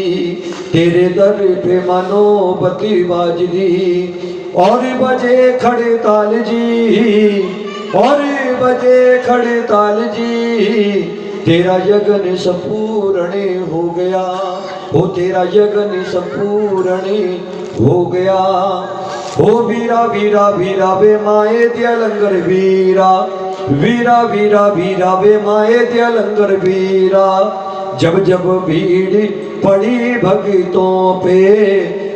तेरे दर पे मनोबती बाज दी। और बजे खड़े ताल जी, और बजे खड़े ताल जी, तेरा यज्ञ संपूर्ण हो गया, हो तेरा यज्ञ संपूर्ण हो गया। हो वीरा वीरा वीरा वे माए दिया लंगर वीरा, वीरा वीरा वीरा वे माए दिया लंगर वीरा। जब जब भीड़ पड़ी भक्तों पे,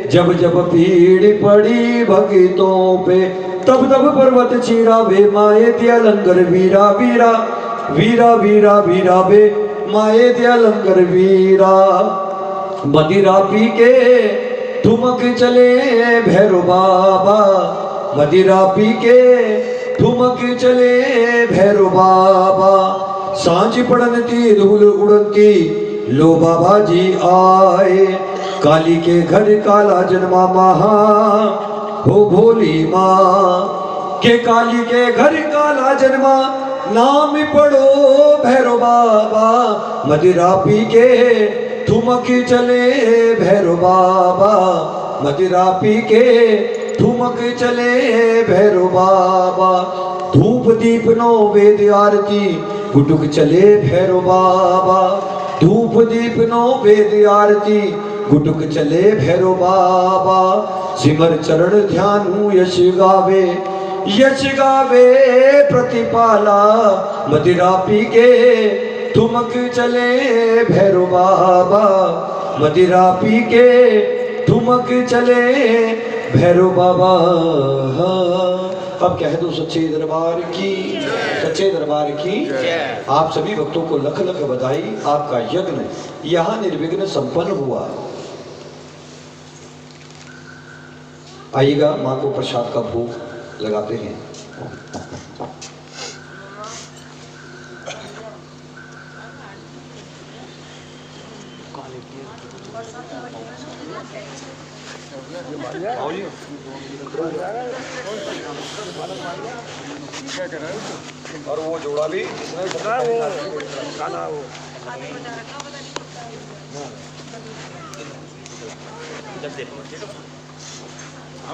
जब जब भीड़ पड़ी भक्तों पे, तब तब पर्वत चीरा वे माए दिया लंगर वीरा, वीरा वीरा वीरा वीरा वे माए दिया लंगर वीरा। मदिरा पी के ठुमक चले भैरो बाबा, मदिरा पी के ठुमक चले भैरो बाबा। सांझ पड़नती धूल उड़नती लो बाबा जी आए, काली के घर काला जन्मा महा हो भोली माँ, के काली के घर काला जन्मा नाम पढ़ो भैरो बाबा। मदिरा पी के ठुमक चले भैरो बाबा, मदिरा पी के ठुमक चले भैरो बाबा। धूप दीप नो वेद आरती गुटुक चले भैरो बाबा, धूप दीप नो वेद आरती गुटुक चले भैरो बाबा। सिमर चरण ध्यानु यश गावे, यश गावे प्रतिपाला। मदिरा पी के ठुमक चले भैरो बाबा, मदिरा पी के ठुमक चले भैरो बाबा। अब कह दो सच्चे दरबार की, सच्चे दरबार की। आप सभी भक्तों को लख लख बधाई, आपका यज्ञ यहाँ निर्विघ्न संपन्न हुआ। आइएगा, माँ को प्रसाद का भोग लगाते हैं। और वो जोड़ा भी हाँ